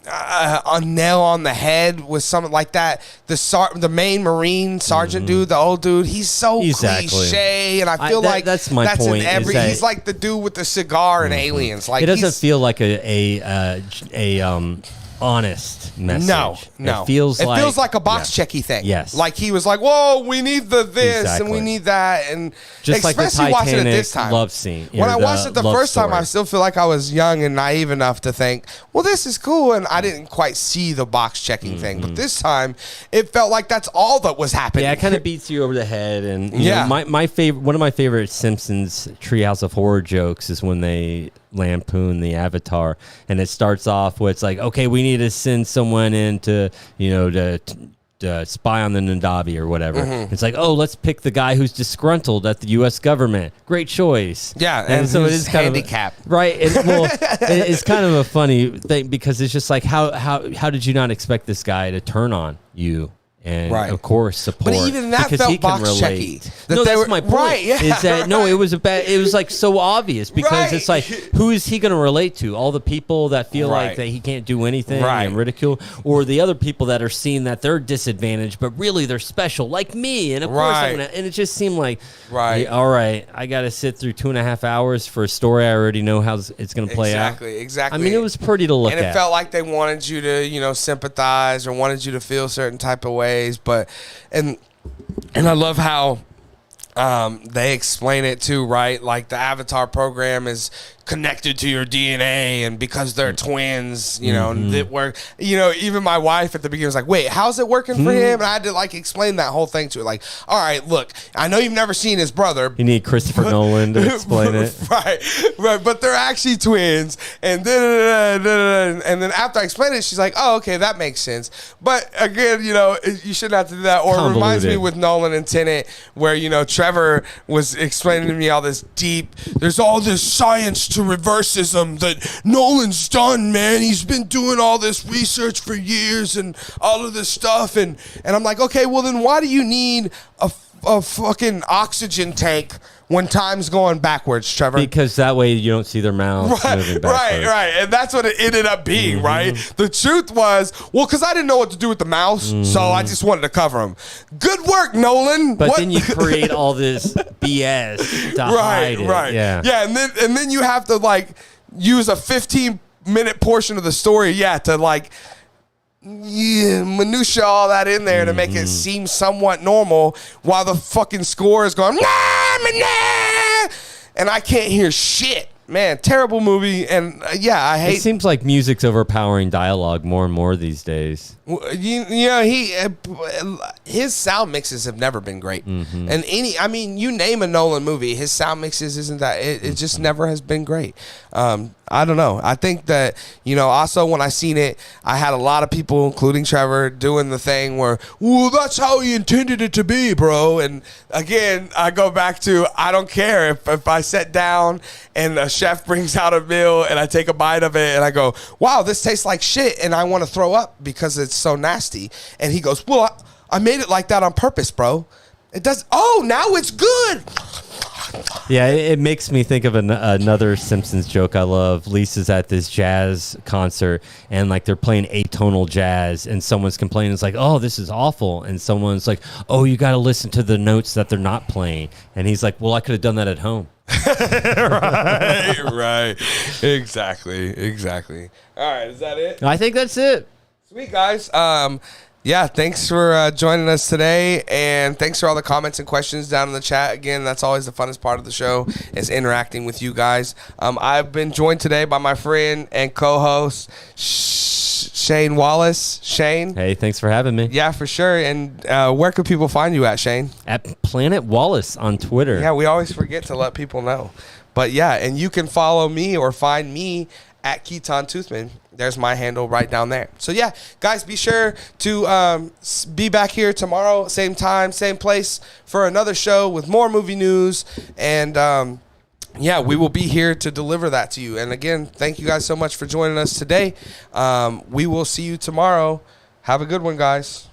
a nail on the head with something like that. The main Marine sergeant dude, the old dude, he's so cliche, and I feel like that's my point. He's like the dude with the cigar in Aliens. Like, it doesn't feel like a honest message. No. It feels like a box checky thing. Yes. Like he was like, whoa, we need this and we need that, and just like the Titanic watching it this time. love scene. When I watched it the first time, I still feel like I was young and naive enough to think, well, this is cool, and I didn't quite see the box checking thing. But this time, it felt like that's all that was happening. Yeah, it kind of beats you over the head. And you know, my favorite, one of my favorite Simpsons Treehouse of Horror jokes is when they lampoon the Avatar, and it starts off with, it's like, okay, we need to send someone in to, you know, to spy on the Na'vi or whatever. It's like, oh, let's pick the guy who's disgruntled at the U.S. government. Great choice. Yeah, and so it is kind handicapped, right? And, well, it's kind of a funny thing, because it's just like, how did you not expect this guy to turn on you? And of course, support. But even that felt box checky. No, that's my point. Right, yeah, is that no? It was it was like so obvious, because it's like, who is he going to relate to? All the people that feel like that he can't do anything and ridicule, or the other people that are seeing that they're disadvantaged, but really they're special, like me. And of course, and it just seemed like, hey, all right, I got to sit through 2.5 hours for a story I already know how it's going to play out. Exactly. I mean, it was pretty to look at. And it felt like they wanted you to, you know, sympathize or wanted you to feel certain type of ways. But and I love how they explain it too, right? Like, the Avatar program is connected to your DNA, and because they're twins, you know, that work. You know, even my wife at the beginning was like, "Wait, how's it working for him?" And I had to like explain that whole thing to her. Like, all right, look, I know you've never seen his brother. You need Christopher Nolan to explain it, right? But they're actually twins, and then after I explained it, she's like, "Oh, okay, that makes sense." But again, you know, you shouldn't have to do that. Or it reminds me with Nolan and Tenet, where, you know, Trevor was explaining to me all this deep. There's all this science to reversism that Nolan's done, man. He's been doing all this research for years and all of this stuff, and I'm like, okay, well then why do you need a fucking oxygen tank when time's going backwards, Trevor? Because that way you don't see their mouths moving backwards. Right. And that's what it ended up being, right? The truth was, well, because I didn't know what to do with the mouse, so I just wanted to cover them. Good work, Nolan. But then you create all this BS to hide it. Yeah, and then you have to, like, use a 15-minute portion of the story, to, like, minutia all that in there to make it seem somewhat normal, while the fucking score is going, and I can't hear shit. Man, terrible movie, and I hate. It seems like music's overpowering dialogue more and more these days. You know, his sound mixes have never been great, and you name a Nolan movie, his sound mixes isn't that. It just never has been great. I don't know. I think that, you know, also when I seen it, I had a lot of people, including Trevor, doing the thing where, well, that's how he intended it to be, bro. And again, I go back to, I don't care if I sit down and a chef brings out a meal and I take a bite of it and I go, wow, this tastes like shit, and I want to throw up because it's so nasty. And he goes, well, I made it like that on purpose, bro. It does. Oh, now it's good. Yeah, it makes me think of another Simpsons joke I love. Lisa's at this jazz concert, and like they're playing atonal jazz, and someone's complaining. It's like, oh, this is awful. And someone's like, oh, you got to listen to the notes that they're not playing. And he's like, well, I could have done that at home. right. Exactly. All right, is that it? I think that's it. Sweet, guys. Yeah, thanks for joining us today, and thanks for all the comments and questions down in the chat. Again, that's always the funnest part of the show, is interacting with you guys. I've been joined today by my friend and co-host, Shane Wallace. Shane? Hey, thanks for having me. Yeah, for sure. And where could people find you at, Shane? At Planet Wallace on Twitter. Yeah, we always forget to let people know. But yeah, and you can follow me or find me at Keaton Toothman. There's my handle right down there. So yeah, guys, be sure to be back here tomorrow, same time, same place, for another show with more movie news. And yeah, we will be here to deliver that to you. And again, thank you guys so much for joining us today. We will see you tomorrow. Have a good one, guys.